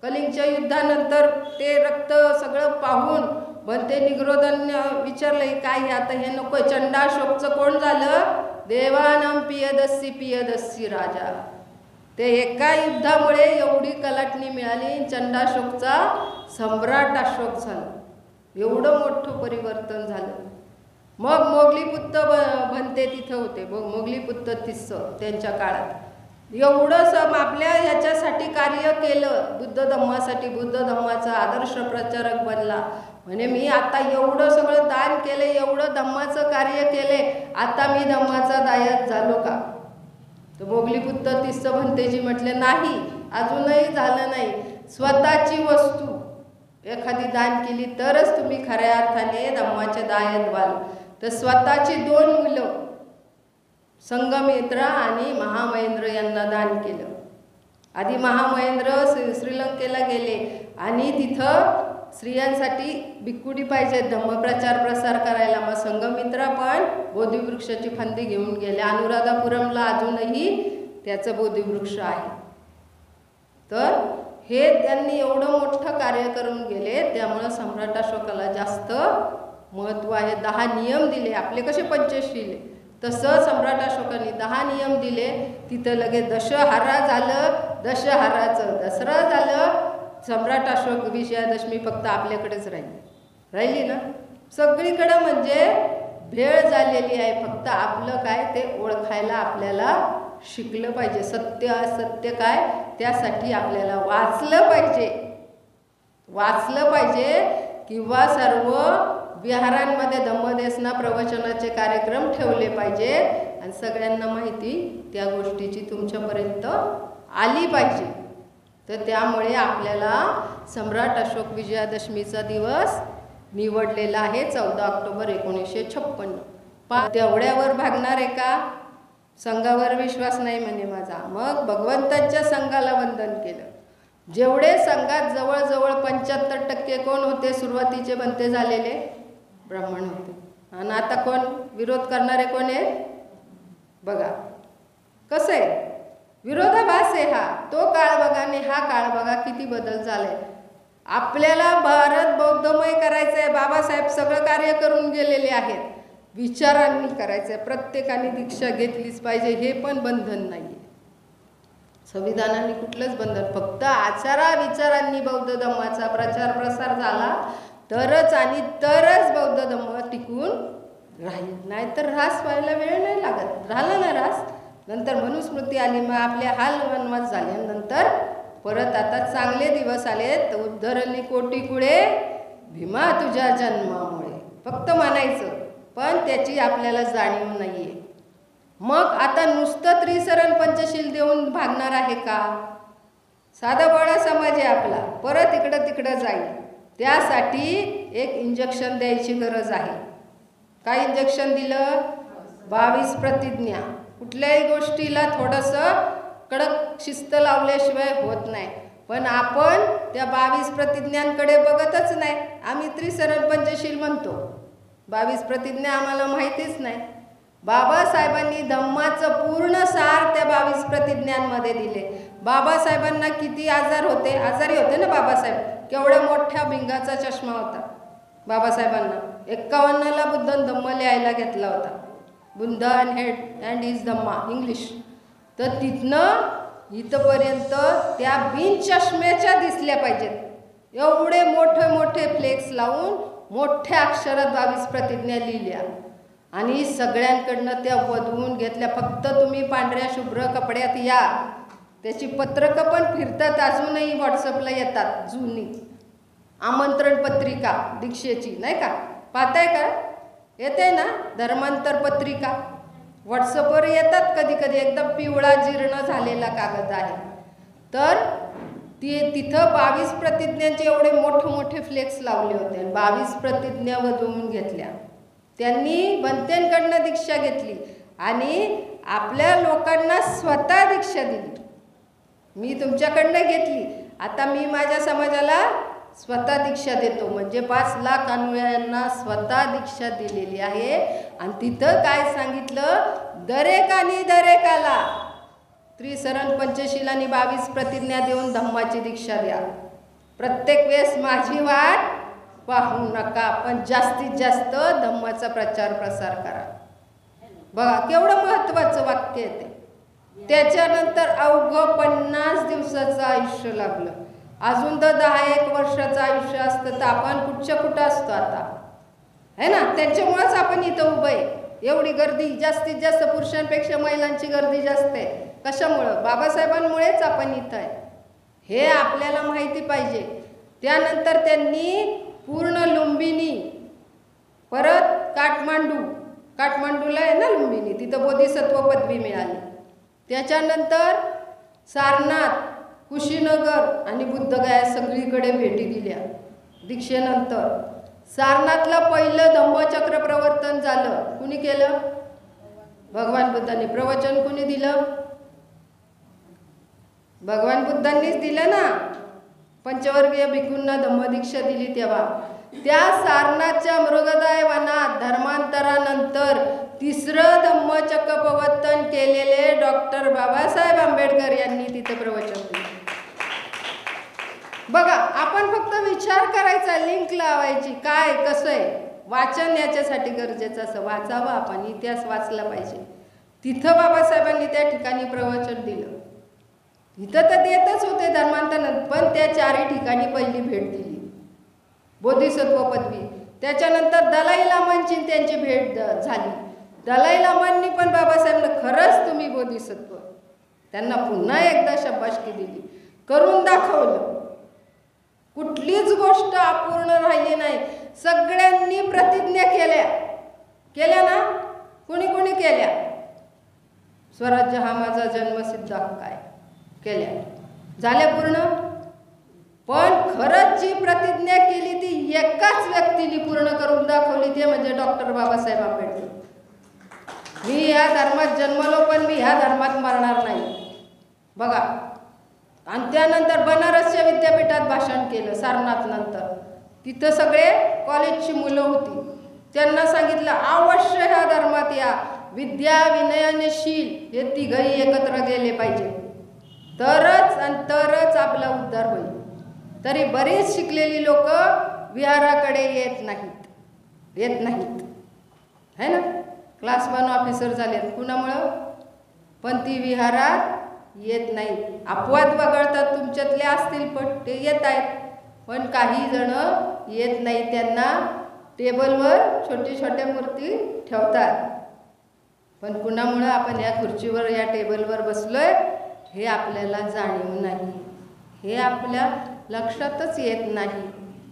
कलिंगच्या युद्धानंतर ते रक्त सगळं पाहून बनते निग्रोधांनी विचारलं काय आता हे नको, चंडाशोकचं कोण झालं? देवानां पियदस्सी राजा. ते एका युद्धामुळे एवढी कलाटणी मिळाली, चंडाशोकचा सम्राट अशोक झाला. एवढं मोठं परिवर्तन झालं. मग मोगलीपुत्र बनते तिथं होते, मोगलीपुत्र तिस्स त्यांच्या काळात एवढं आपल्या ह्याच्यासाठी कार्य केलं, बुद्ध धम्मासाठी. बुद्ध धम्माचा आदर्श प्रचारक बनला. म्हणे मी आता एवढं सगळं दान केलं, एवढं धम्माचं कार्य केले, आता मी धम्माचा दायक झालो का? तर मोगलीपुत्र तिस्स भंतेजी म्हटले नाही, अजूनही झालं नाही. स्वतःची वस्तू एखादी दान केली तरच तुम्ही खऱ्या अर्थाने धम्माचे दायक व्हाल. तर स्वतःची 2 मुलं संगमित्रा आणि महामहेंद्र यांना दान केलं. आधी महामहेंद्र श्रीलंकेला गेले आणि तिथं स्त्रियांसाठी भिक्कुडी पाहिजे धम्मप्रचार प्रसार करायला. मग संगमित्रा पण बोधिवृक्षाची फांदी घेऊन गेले. अनुराधापुरमला अजूनही त्याचं बोधिवृक्ष आहे. तर हे त्यांनी एवढं मोठं कार्य करून गेले, त्यामुळं सम्राट अशोकाला जास्त महत्त्व आहे. 10 नियम दिले. आपले कसे पंचशील, तसं सम्राट अशोकाने 10 नियम दिले. तिथं लगेच दशहरा झालं, दशहराचं दसरा झालं. सम्राट अशोक विजयादशमी फक्त आपल्याकडेच राहिली ना. सगळीकडं म्हणजे भेळ झालेली आहे. फक्त आपलं काय ते ओळखायला आपल्याला शिकलं पाहिजे. सत्य असत्य काय, त्यासाठी आपल्याला वाचलं पाहिजे किंवा सर्व विहारांमध्ये धम्मदेसना प्रवचनाचे कार्यक्रम ठेवले पाहिजे आणि सगळ्यांना माहिती त्या गोष्टीची तुमच्यापर्यंत आली पाहिजे. तर त्यामुळे आपल्याला सम्राट अशोक विजयादशमीचा दिवस निवडलेला आहे 14 ऑक्टोबर 1956. तेवढ्यावर भागणार आहे का? संघावर विश्वास नाही म्हणे माझा. मग भगवंताच्या संघाला वंदन केलं. जेवढे संघात जवळजवळ 75% कोण होते सुरुवातीचे बनते झालेले? ब्राह्मण होते. आणि आता कोण विरोध करणारे कोण आहेत? बघा कसं आहे, विरोधाभास आहे हा. तो काळ बघा आणि हा काळ बघा, किती बदल झालाय. आपल्याला भारत बौद्धमय करायचं आहे. बाबासाहेब सगळं कार्य करून गेलेले आहेत. विचारांनी करायचं आहे. प्रत्येकाने दीक्षा घेतलीच पाहिजे, हे पण बंधन नाही. संविधानाने कुठलंच बंधन, फक्त आचारा विचारांनी बौद्ध धम्माचा प्रचार प्रसार झाला तरच बौद्ध धम्म टिकून राहील. नाहीतर ऱ्हास व्हायला वेळ नाही लागत. राहिला ना ऱ्हास, नंतर मनुस्मृती आली, मग आपले हाल वनवास झाले. नंतर परत आता चांगले दिवस आले. तर उद्धरली कोटी कुळे भीमा तुझ्या जन्मामुळे, फक्त म्हणायचं, पण त्याची आपल्याला जाणीव नाहीये. मग आता नुसतं त्रिसरण पंचशील देऊन भागणार आहे का? साधा बळा समाज आहे आपला, परत इकडं तिकडं जाईल. त्यासाठी एक इंजेक्शन द्यायची गरज आहे. काय इंजेक्शन दिलं? 22 प्रतिज्ञा. कुठल्याही गोष्टीला थोडंसं कडक शिस्त लावल्याशिवाय होत नाही. पण आपण त्या 22 प्रतिज्ञांकडे बघतच नाही. आम्ही त्रिसरण पंचशील म्हणतो, 22 प्रतिज्ञा आम्हाला माहितीच नाही. बाबासाहेबांनी धम्माचं पूर्ण सार त्या 22 प्रतिज्ञांमध्ये दिले. बाबासाहेबांना किती आजारी होते ना बाबासाहेब. केवढ्या मोठ्या भिंगाचा चष्मा होता बाबासाहेबांना. 51ला बुद्धन धम्म लिहायला घेतला होता. Buddha and is Dhamma English. तर तिथनं इथंपर्यंत त्या बिन चष्म्याच्या दिसल्या पाहिजेत. एवढे मोठे मोठे फ्लेक्स लावून मोठ्या अक्षरात 22 प्रतिज्ञा लिहिल्या आणि सगळ्यांकडनं त्या वधवून घेतल्या. फक्त तुम्ही पांढऱ्या शुभ्र कपड्यात या. त्याची पत्रकं पण फिरतात, अजूनही व्हॉट्सअपला येतात. जुनी आमंत्रण पत्रिका दीक्षेची नाही का, पाहताय का? येते ना धर्मांतर पत्रिका, व्हॉट्सअपवर येतात कधी कधी. एकदम पिवळा जीर्ण झालेला कागद आहे. तर तिथं 22 प्रतिज्ञांचे एवढे मोठे फ्लेक्स लावले होते. 22 प्रतिज्ञा वधवून घेतल्या. त्यांनी बनतेंकडनं दीक्षा घेतली आणि आपल्या लोकांना स्वतः दीक्षा दिली. मी तुमच्याकडनं घेतली, आता मी माझ्या समाजाला स्वतः दीक्षा देतो. म्हणजे 5 लाख अनुयायांना स्वतः दीक्षा दिलेली आहे. आणि तिथं काय सांगितलं? दरेकाला त्रिसरण पंचशील आणि 22 प्रतिज्ञा देऊन धम्माची दीक्षा द्या. प्रत्येक वेळेस माझी वाट पाहू नका, पण जास्तीत जास्त धम्माचा प्रचार प्रसार करा. बघा केवढं महत्त्वाचं वाक्य आहे ते. त्याच्यानंतर अवघं 50 दिवसाचं आयुष्य लागलं. अजून तर 10-1 वर्षाचं आयुष्य असतं तर आपण कुठं असतो आता, है ना. त्यांच्यामुळंच आपण इथं उभं आहे. एवढी गर्दी, जास्तीत जास्त पुरुषांपेक्षा महिलांची गर्दी जास्त आहे. कशामुळं? बाबासाहेबांमुळेच आपण इथं आहे, हे आपल्याला माहिती पाहिजे. त्यानंतर त्यांनी पूर्ण लुंबिनी, परत काठमांडूला आहे ना लुंबिनी, तिथं बोधिसत्व पदवी मिळाली. त्याच्यानंतर सारनाथ, कुशीनगर आणि बुद्धगया सगळीकडे भेटी दिल्या दीक्षेनंतर. सारनाथला पहिलं धम्मचक्र प्रवर्तन झालं. कुणी केलं? भगवान बुद्धांनी. प्रवचन कुणी दिलं? भगवान बुद्धांनीच दिलं ना. पंचवर्गीय भिक्खूंना धम्मदीक्षा दिली तेव्हा. त्या सारनाथच्या मृगदाय वनात धर्मांतरानंतर 3रं धम्मचक्र प्रवर्तन केलेले डॉक्टर बाबासाहेब आंबेडकर यांनी तिथे प्रवचन दिलं. बघा, आपण फक्त विचार करायचा, लिंक लावायची, काय कसं आहे. वाचन याच्यासाठी गरजेचं असं वाचावं, आपण इतिहास वाचला पाहिजे. तिथं बाबासाहेबांनी त्या ठिकाणी प्रवचन दिलं. इथं तर देतच होते धर्मांतरानंतर, पण त्या 4ही ठिकाणी पहिली भेट दिली, बोधिसत्व पदवी. त्याच्यानंतर दलाई लामांची त्यांची भेट झाली. दलाई लामांनी पण बाबासाहेबांना खरंच तुम्ही बोधिसत्व, त्यांना पुन्हा एकदा शाबासकी दिली, करून दाखवलं. कुठलीच गोष्ट अपूर्ण राहिली नाही. सगळ्यांनी प्रतिज्ञा केल्या ना. कुणी केल्या? स्वराज्य हा माझा जन्मसिद्ध हक्क आहे, केल्या, झाल्या पूर्ण. पण खरंच जी प्रतिज्ञा केली ती एकाच व्यक्तीने पूर्ण करून दाखवली, ते म्हणजे डॉक्टर बाबासाहेब आंबेडकर. मी ह्या धर्मात जन्मलो, पण मी ह्या धर्मात मरणार नाही. बघा, आणि त्यानंतर बनारसच्या विद्यापीठात भाषण केलं सारनाथ नंतर. तिथं सगळे कॉलेजची मुलं होती. त्यांना सांगितलं अवश्य ह्या धर्मात या. विद्या, विनय आणि शील हे तिघही एकत्र गेले पाहिजे, तरच आपला उद्धार होईल. तरी बरीच शिकलेली लोक विहाराकडे येत नाहीत, है ना. क्लास 1 ऑफिसर झालेत. कुणामुळं? पण ती विहारात येत नाही. अपवाद वगळतात, तुमच्यातले असतील पण ते येत आहेत, पण काही जण येत नाही. त्यांना टेबलवर छोट्या मूर्ती ठेवतात. पण कुणामुळं आपण या खुर्चीवर, या टेबलवर बसलोय हे आपल्याला जाणीव नाही. हे आपल्या लक्षातच येत नाही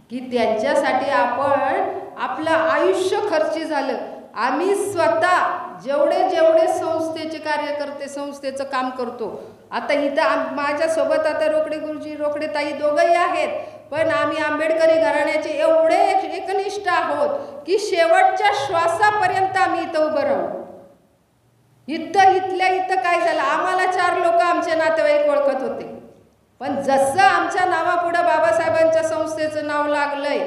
की त्यांच्यासाठी आपण आपलं आयुष्य खर्ची झालं. आम्ही स्वतः जेवढे संस्थेचे कार्यकर्ते, संस्थेचं काम करतो. आता इथं माझ्यासोबत आता रोकडे गुरुजी, रोकडे ताई दोघंही आहेत, पण आम्ही आंबेडकरी घराण्याचे एवढे एकनिष्ठ आहोत की शेवटच्या श्वासापर्यंत आम्ही इथं उभं राहू. इथं काय झालं, आम्हाला 4 लोक आमचे नातेवाईक ओळखत होते, पण जसं आमच्या नावापुढं बाबासाहेबांच्या संस्थेचं नाव लागलंय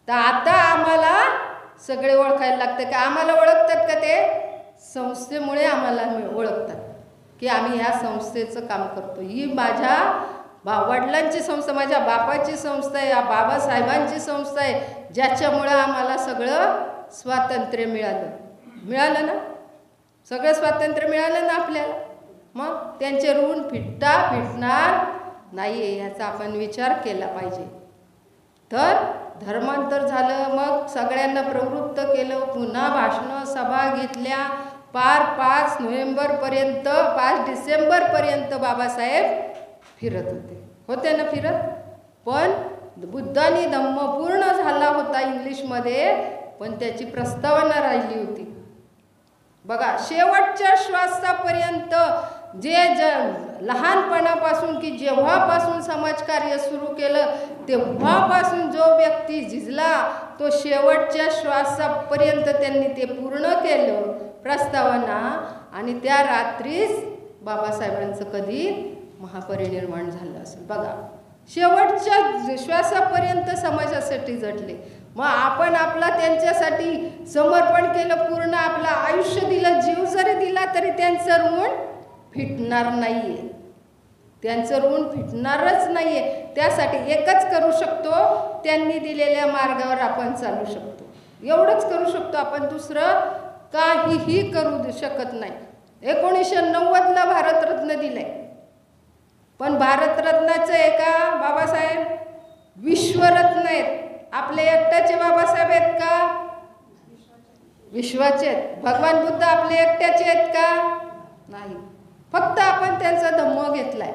तर आता आम्हाला सगळे ओळखायला लागते. का आम्हाला ओळखतात का? ते संस्थेमुळे आम्हाला ओळखतात की आम्ही ह्या संस्थेचं काम करतो. ही माझ्या वडिलांची संस्था, माझ्या बापाची संस्था आहे, बाबासाहेबांची संस्था आहे, ज्याच्यामुळं आम्हाला सगळं स्वातंत्र्य मिळालं ना. सगळं स्वातंत्र्य मिळालं ना आपल्याला. मग त्यांचे ऋण फिटणार नाही ह्याचा आपण विचार केला पाहिजे. तर धर्मांतर झालं, मग सगळ्यांना प्रवृत्त केलं, पुन्हा भाषणं, सभा घेतल्या. पार 5 नोव्हेंबरपर्यंत, 5 डिसेंबरपर्यंत बाबासाहेब फिरत होते ना फिरत. पण बुद्धानी धम्म पूर्ण झाला होता इंग्लिशमध्ये, पण त्याची प्रस्तावना राहिली होती. बघा, शेवटच्या श्वासापर्यंत लहानपणापासून की जेव्हापासून समाजकार्य सुरू केलं तेव्हापासून जो व्यक्ती झिजला तो शेवटच्या श्वासापर्यंत त्यांनी ते पूर्ण केलं प्रस्तावना. आणि त्या रात्रीच बाबासाहेबांचं कधी महापरिनिर्वाण झालं असेल. बघा, शेवटच्या श्वासापर्यंत समाजासाठी झटले. मग आपण आपला त्यांच्यासाठी समर्पण केलं, पूर्ण आपलं आयुष्य दिलं, जीव जरी दिला तरी त्यांचं ऋण फिटणार नाहीये. त्यांचं ऋण फिटणारच नाही आहे. त्यासाठी एकच करू शकतो, त्यांनी दिलेल्या मार्गावर आपण चालू शकतो. एवढंच करू शकतो आपण, दुसरं काहीही करू शकत नाही. 1990ला भारतरत्न दिले, पण भारतरत्नाचं एका बाबासाहेब विश्वरत्न आहेत. आपले एकट्याचे बाबासाहेब आहेत का? विश्वाचे आहेत. भगवान बुद्ध आपले एकट्याचे आहेत का? नाही. फक्त आपण त्यांचा धम्म घेतलाय,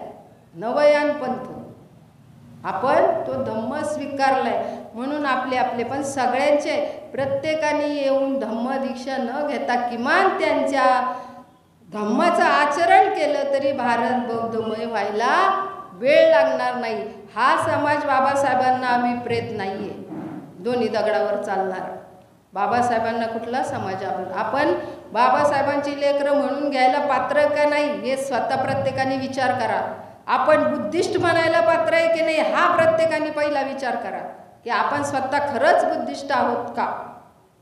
नवयान पंथ. आपण तो धम्म स्वीकारलाय म्हणून आपले पण सगळ्यांचे प्रत्येकाने येऊन धम्म दीक्षा न घेता किमान त्यांच्या धम्माचं आचरण केलं तरी भारत बौद्धमय व्हायला वेळ लागणार नाही. हा समाज बाबासाहेबांना अभिप्रेत नाही आहे, दोन्ही दगडावर चालणार. बाबासाहेबांना कुठला समाज आपण बाबासाहेबांची लेकरं म्हणून घ्यायला पात्र का नाही हे स्वतः प्रत्येकाने विचार करा. आपण बुद्धिस्ट म्हणायला पात्र आहे की नाही हा प्रत्येकाने पहिला विचार करा, की आपण स्वतः खरंच बुद्धिस्ट आहोत का?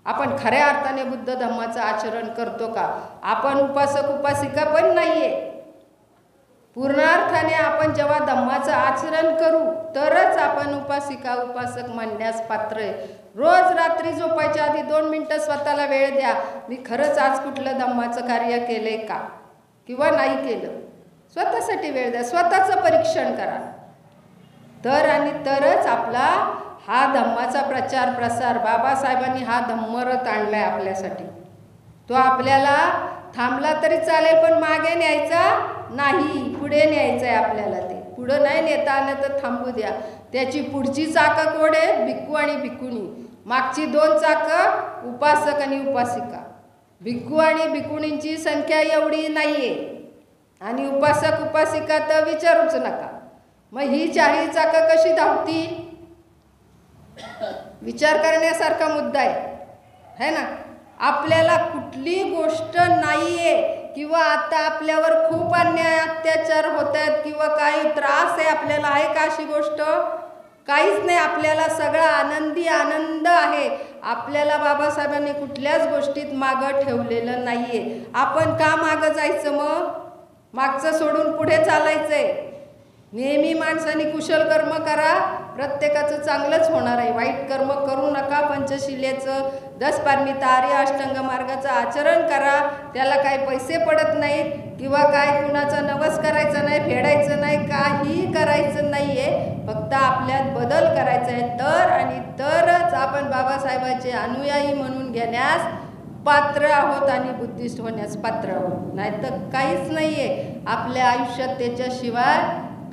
आपण खऱ्या अर्थाने बुद्ध धम्माचं आचरण करतो का? आपण उपासक उपासिका पण नाहीये. पूर्ण अर्थाने आपण जेव्हा धम्माचं आचरण करू तरच आपण उपासिका उपासक म्हणण्यास पात्र आहे. रोज रात्री झोपायच्या आधी 2 मिनिटं स्वतःला वेळ द्या. मी खरंच आज कुठलं धम्माचं कार्य केलंय का किंवा नाही केलं, स्वतःसाठी वेळ द्या. स्वतःचं परीक्षण करा. तरच आपला हा धम्माचा प्रचार प्रसार, बाबासाहेबांनी हा धम्मरथ आणलाय आपल्यासाठी. तो आपल्याला थांबला तरी चालेल पण मागे न्यायचा नाही, पुढे न्यायचं आहे आपल्याला. ते पुढं नाही नेता आलं तर थांबू द्या. त्याची पुढची चाकं कोण आहे? भिक्खू आणि भिक्खुणी. मागची 2 चाकं उपासक आणि उपासिका. भिक्खू आणि भिक्खुणींची संख्या एवढी नाहीये आणि उपासक उपासिका तर विचारूच नका. मग ही 4ही चाकं कशी धावतील? विचार करण्यासारखा मुद्दा आहे ना. आपल्याला कुठली गोष्ट नाहीये किंवा आता आपल्यावर खूप अन्याय अत्याचार होत आहेत किंवा काही त्रास आहे आपल्याला, आहे का अशी गोष्ट? काहीच नाही. आपल्याला सगळा आनंदी आनंद आहे. आपल्याला बाबासाहेबांनी कुठल्याच गोष्टीत मागं ठेवलेलं नाहीये. आपण का मागं जायचं? मग मागचं सोडून पुढे चालायचंय. नेहमी माणसाने कुशल कर्म करा, प्रत्येकाचं चांगलंच होणार आहे. वाईट कर्म करू नका. पंचशिलेचं 10 पारमिता आर्य अष्टांग मार्गाचं आचरण करा. त्याला काही पैसे पडत नाहीत किंवा काय कुणाचा नवस करायचा नाही, फेडायचं नाही, काही करायचं नाहीये. फक्त आपल्यात बदल करायचा आहे. तरच आपण बाबासाहेबांचे अनुयायी म्हणून घेण्यास पात्र आहोत आणि बुद्धिस्ट होण्यास पात्र आहोत. नाही तर काहीच नाहीये आपल्या आयुष्यात त्याच्याशिवाय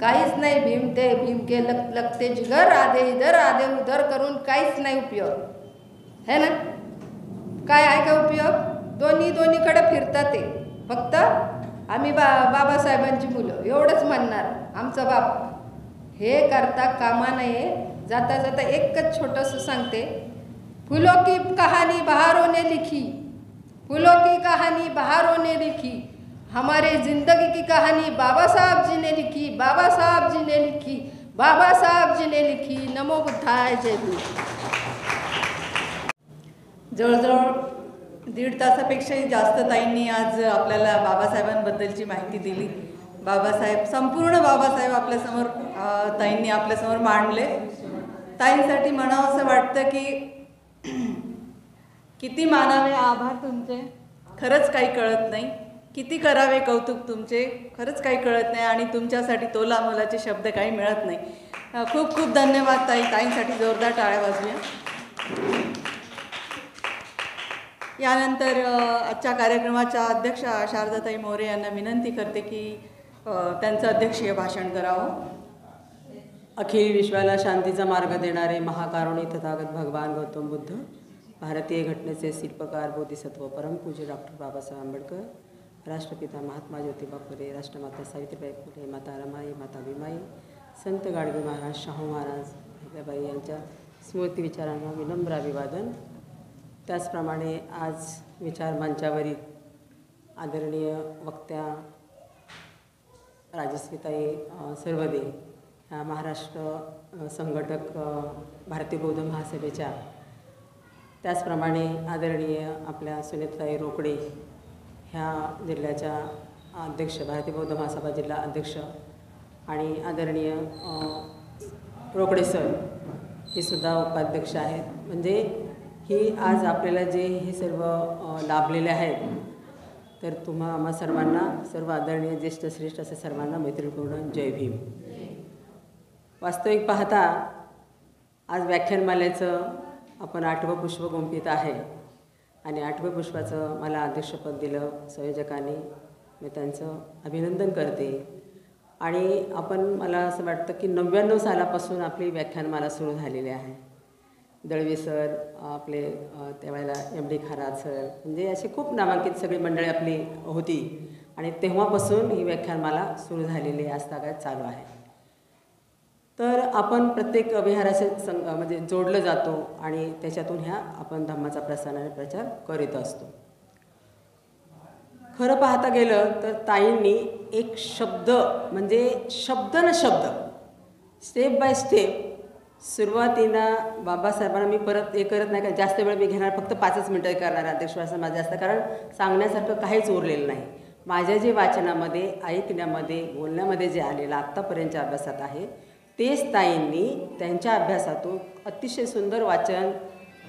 काहीच नाही. भीम के लगते जिगर, आधे इधर आधे उधर करून काहीच नाही उपयोग है ना. काय आहे का उपयोग? दोन्हीकडे फिरतात ते. फक्त आम्ही बाबासाहेबांची मुलं एवढंच म्हणणार, आमचा बाप. हे करता कामा नये. जाता जाता एकच छोटंसं सांगते. फूलों की कहानी बहारों ने लिखी, फूलों की कहानी बहारों ने लिखी, हमारे जिंदगी की कहानी बाबा साहब जी ने लिखी, बाबा साहब जी ने लिखी, बाबा साहब जी ने लिखी. नमो बुद्धाय. जय भीम. जवळजवळ 1.5 तासापेक्षाही जास्त ताईंनी आज आपल्याला बाबासाहेबांबद्दलची माहिती दिली. बाबासाहेब, संपूर्ण बाबासाहेब आपल्यासमोर ताईंनी आपल्यासमोर मांडले. ताईंसाठी म्हणावं असं वाटतं की किती मानावे आभार तुमचे, खरंच काही कळत नाही. किती करावे कौतुक तुमचे, खरंच काही कळत नाही. आणि तुमच्यासाठी तोला मोलाचे शब्द काही मिळत नाही. खूप खूप धन्यवाद ताई. ताईंसाठी जोरदार टाळ्या वाजूया. यानंतर आजच्या कार्यक्रमाच्या अध्यक्षा शारदाताई मोरे यांना विनंती करते की त्यांचं अध्यक्षीय भाषण करावं. अखिल विश्वाला शांतीचा मार्ग देणारे महाकारुणी तथागत भगवान गौतम बुद्ध, भारतीय घटनेचे शिल्पकार बोधिसत्व परमपूज्य डॉक्टर बाबासाहेब आंबेडकर, राष्ट्रपिता महात्मा ज्योतिबा फुले, राष्ट्रमाता सावित्रीबाई फुले, माता रमाई, माता भीमाई, संत गाडगे महाराज, शाहू महाराज, अहिल्याबाई यांच्या स्मृती विचारांना विनम्र अभिवादन. त्याचप्रमाणे आज विचार मंचावरील आदरणीय वक्त्या राजश्रीताई सर्वदे ह्या महाराष्ट्र संघटक भारतीय बौद्ध महासभेच्या, त्याचप्रमाणे आदरणीय आपल्या सुनेत्राताई रोकडे ह्या जिल्ह्याच्या अध्यक्ष, भारतीय बौद्ध महासभा जिल्हा अध्यक्ष, आणि आदरणीय रोकडे सर हे सुद्धा उपाध्यक्ष आहेत. म्हणजे ही आज आपल्याला जे हे सर्व लाभलेले आहेत, तर आम्हा सर्वांना, सर्व आदरणीय ज्येष्ठ श्रेष्ठ असे सर्वांना मैत्रीपूर्ण जय भीम. वास्तविक पाहता आज व्याख्यानमालेचं आपण 8वं पुष्प गुंफित आहे आणि 8व्या पुष्पाचं मला अध्यक्षपद दिलं संयोजकांनी. मी त्यांचं अभिनंदन करते. आणि मला असं वाटतं की 99 सालापासून आपली व्याख्यानमाला सुरू झालेली आहे. दळवी सर आपले त्यावेळेला MD खरात सर, म्हणजे अशी खूप नामांकित सगळी मंडळी आपली होती आणि तेव्हापासून ही व्याख्यानमाला सुरू झालेली आजतागायत चालू आहे. तर आपण प्रत्येक विहाराचे म्हणजे जोडलं जातो आणि त्याच्यातून आपण धम्माचा प्रसार आणि प्रचार करीत असतो. खरं पाहता गेलं तर ताईंनी एक शब्द म्हणजे शब्द न शब्द स्टेप बाय स्टेप सुरुवातीला बाबासाहेबांना मी परत हे करत नाही का, जास्त वेळ मी घेणार, फक्त 5 मिनिटं करणार अध्यक्षवासन माझं जास्त, कारण सांगण्यासारखं काहीच उरलेलं नाही. माझ्या जे वाचनामध्ये, ऐकण्यामध्ये, बोलण्यामध्ये जे आलेलं आत्तापर्यंतच्या अभ्यासात आहे तेच ताईंनी त्यांच्या अभ्यासातून अतिशय सुंदर वाचन,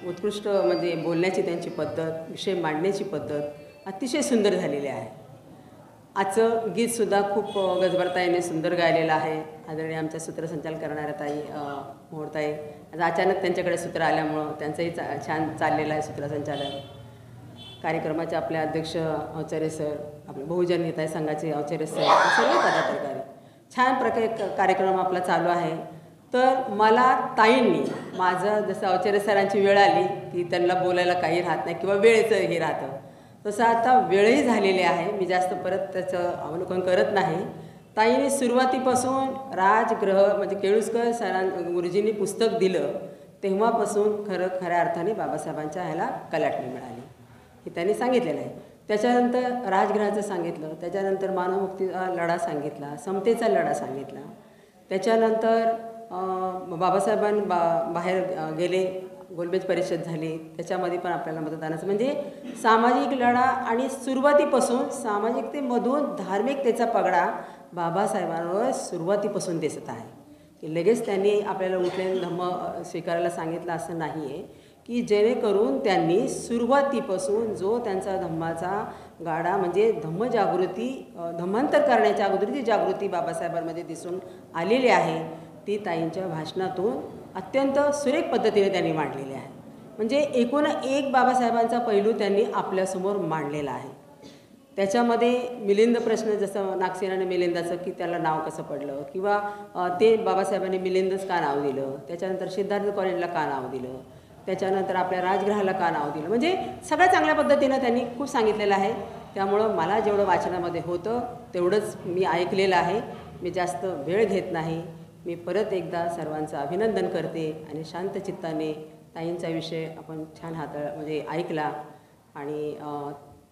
उत्कृष्ट म्हणजे बोलण्याची त्यांची पद्धत, विषय मांडण्याची पद्धत अतिशय सुंदर झालेली आहे. आजचं गीतसुद्धा खूप गजबरताईने सुंदर गायलेलं आहे. आदरणीय आमच्या सूत्रसंचालन करणाऱ्या ताई मोहरताई, आज अचानक त्यांच्याकडे सूत्र आल्यामुळं त्यांचंही छान चाललेलं आहे सूत्रसंचालन. कार्यक्रमाचे आपले अध्यक्ष आचार्य सर, आपले बहुजन हिताय संघाचे आचार्य सर, सर्व पदाधिकारी, छान प्रकारे कार्यक्रम आपला चालू आहे. तर मला ताईंनी माझं जसं आचार्य सरांची वेळ आली की त्यांना बोलायला काही राहत नाही किंवा वेळेचं हे राहतं, तसं आता वेळही झालेली आहे. मी जास्त परत त्याचं अवलोकन करत नाही. ताईने सुरुवातीपासून राजग्रह म्हणजे केळुस्कर गुरुजींनी पुस्तक दिलं तेव्हापासून खऱ्या अर्थाने बाबासाहेबांच्या ह्याला कलाटणी मिळाली हे त्यांनी सांगितलेलं आहे. त्याच्यानंतर राजग्रहाचं सांगितलं, त्याच्यानंतर मानवमुक्तीचा लढा सांगितला, समतेचा लढा सांगितला. त्याच्यानंतर बाहेर गेले, गोलमेज परिषद झाली, त्याच्यामध्ये पण आपल्याला मतदानाचं म्हणजे सामाजिक लढा आणि सुरुवातीपासून सामाजिकतेमधून धार्मिकतेचा पगडा बाबासाहेबांवर सुरुवातीपासून दिसत आहे. की लगेच त्यांनी आपल्याला उठले धम्म स्वीकारायला सांगितलं असं नाही आहे, की जेणेकरून त्यांनी सुरुवातीपासून जो त्यांचा धम्माचा गाडा म्हणजे धम्मजागृती, धम्मांतर करण्याच्या अगोदरची जागृती बाबासाहेबांमध्ये दिसून आलेली आहे, ती ताईंच्या भाषणातून अत्यंत सुरेख पद्धतीने त्यांनी मांडलेली आहे. म्हणजे एकूण एक बाबासाहेबांचा पैलू त्यांनी आपल्यासमोर मांडलेला आहे. त्याच्यामध्ये मिलिंद प्रश्न, जसं नागसेनाने मिलिंदाचं की त्याला नाव कसं पडलं किंवा ते बाबासाहेबांनी मिलिंदच का नाव दिलं, त्याच्यानंतर सिद्धार्थ कॉलेजला का नाव दिलं, त्याच्यानंतर आपल्या राजगृहाला का नाव दिलं, म्हणजे सगळ्या चांगल्या पद्धतीनं त्यांनी खूप सांगितलेलं आहे. त्यामुळं मला जेवढं वाचनामध्ये होतं तेवढंच मी ऐकलेलं आहे. मी जास्त वेळ घेत नाही. मी परत एकदा सर्वांचं अभिनंदन करते आणि शांत चित्ताने ताईंचा विषय आपण छान म्हणजे ऐकला आणि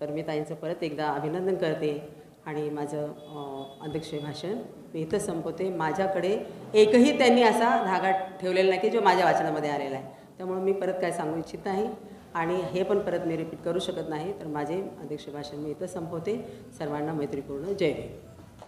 तर मी ताईंचं परत एकदा अभिनंदन करते आणि माझं अध्यक्ष भाषण मी इथं संपवते. माझ्याकडे एकही त्यांनी असा धागा ठेवलेला नाही की जो माझ्या वाचनामध्ये आलेला आहे. त्यामुळे मी परत काय सांगू इच्छित नाही आणि हे पण परत मी रिपीट करू शकत नाही. तर माझे अध्यक्ष भाषण मी इथं संपवते. सर्वांना मैत्रीपूर्ण जय हिंद.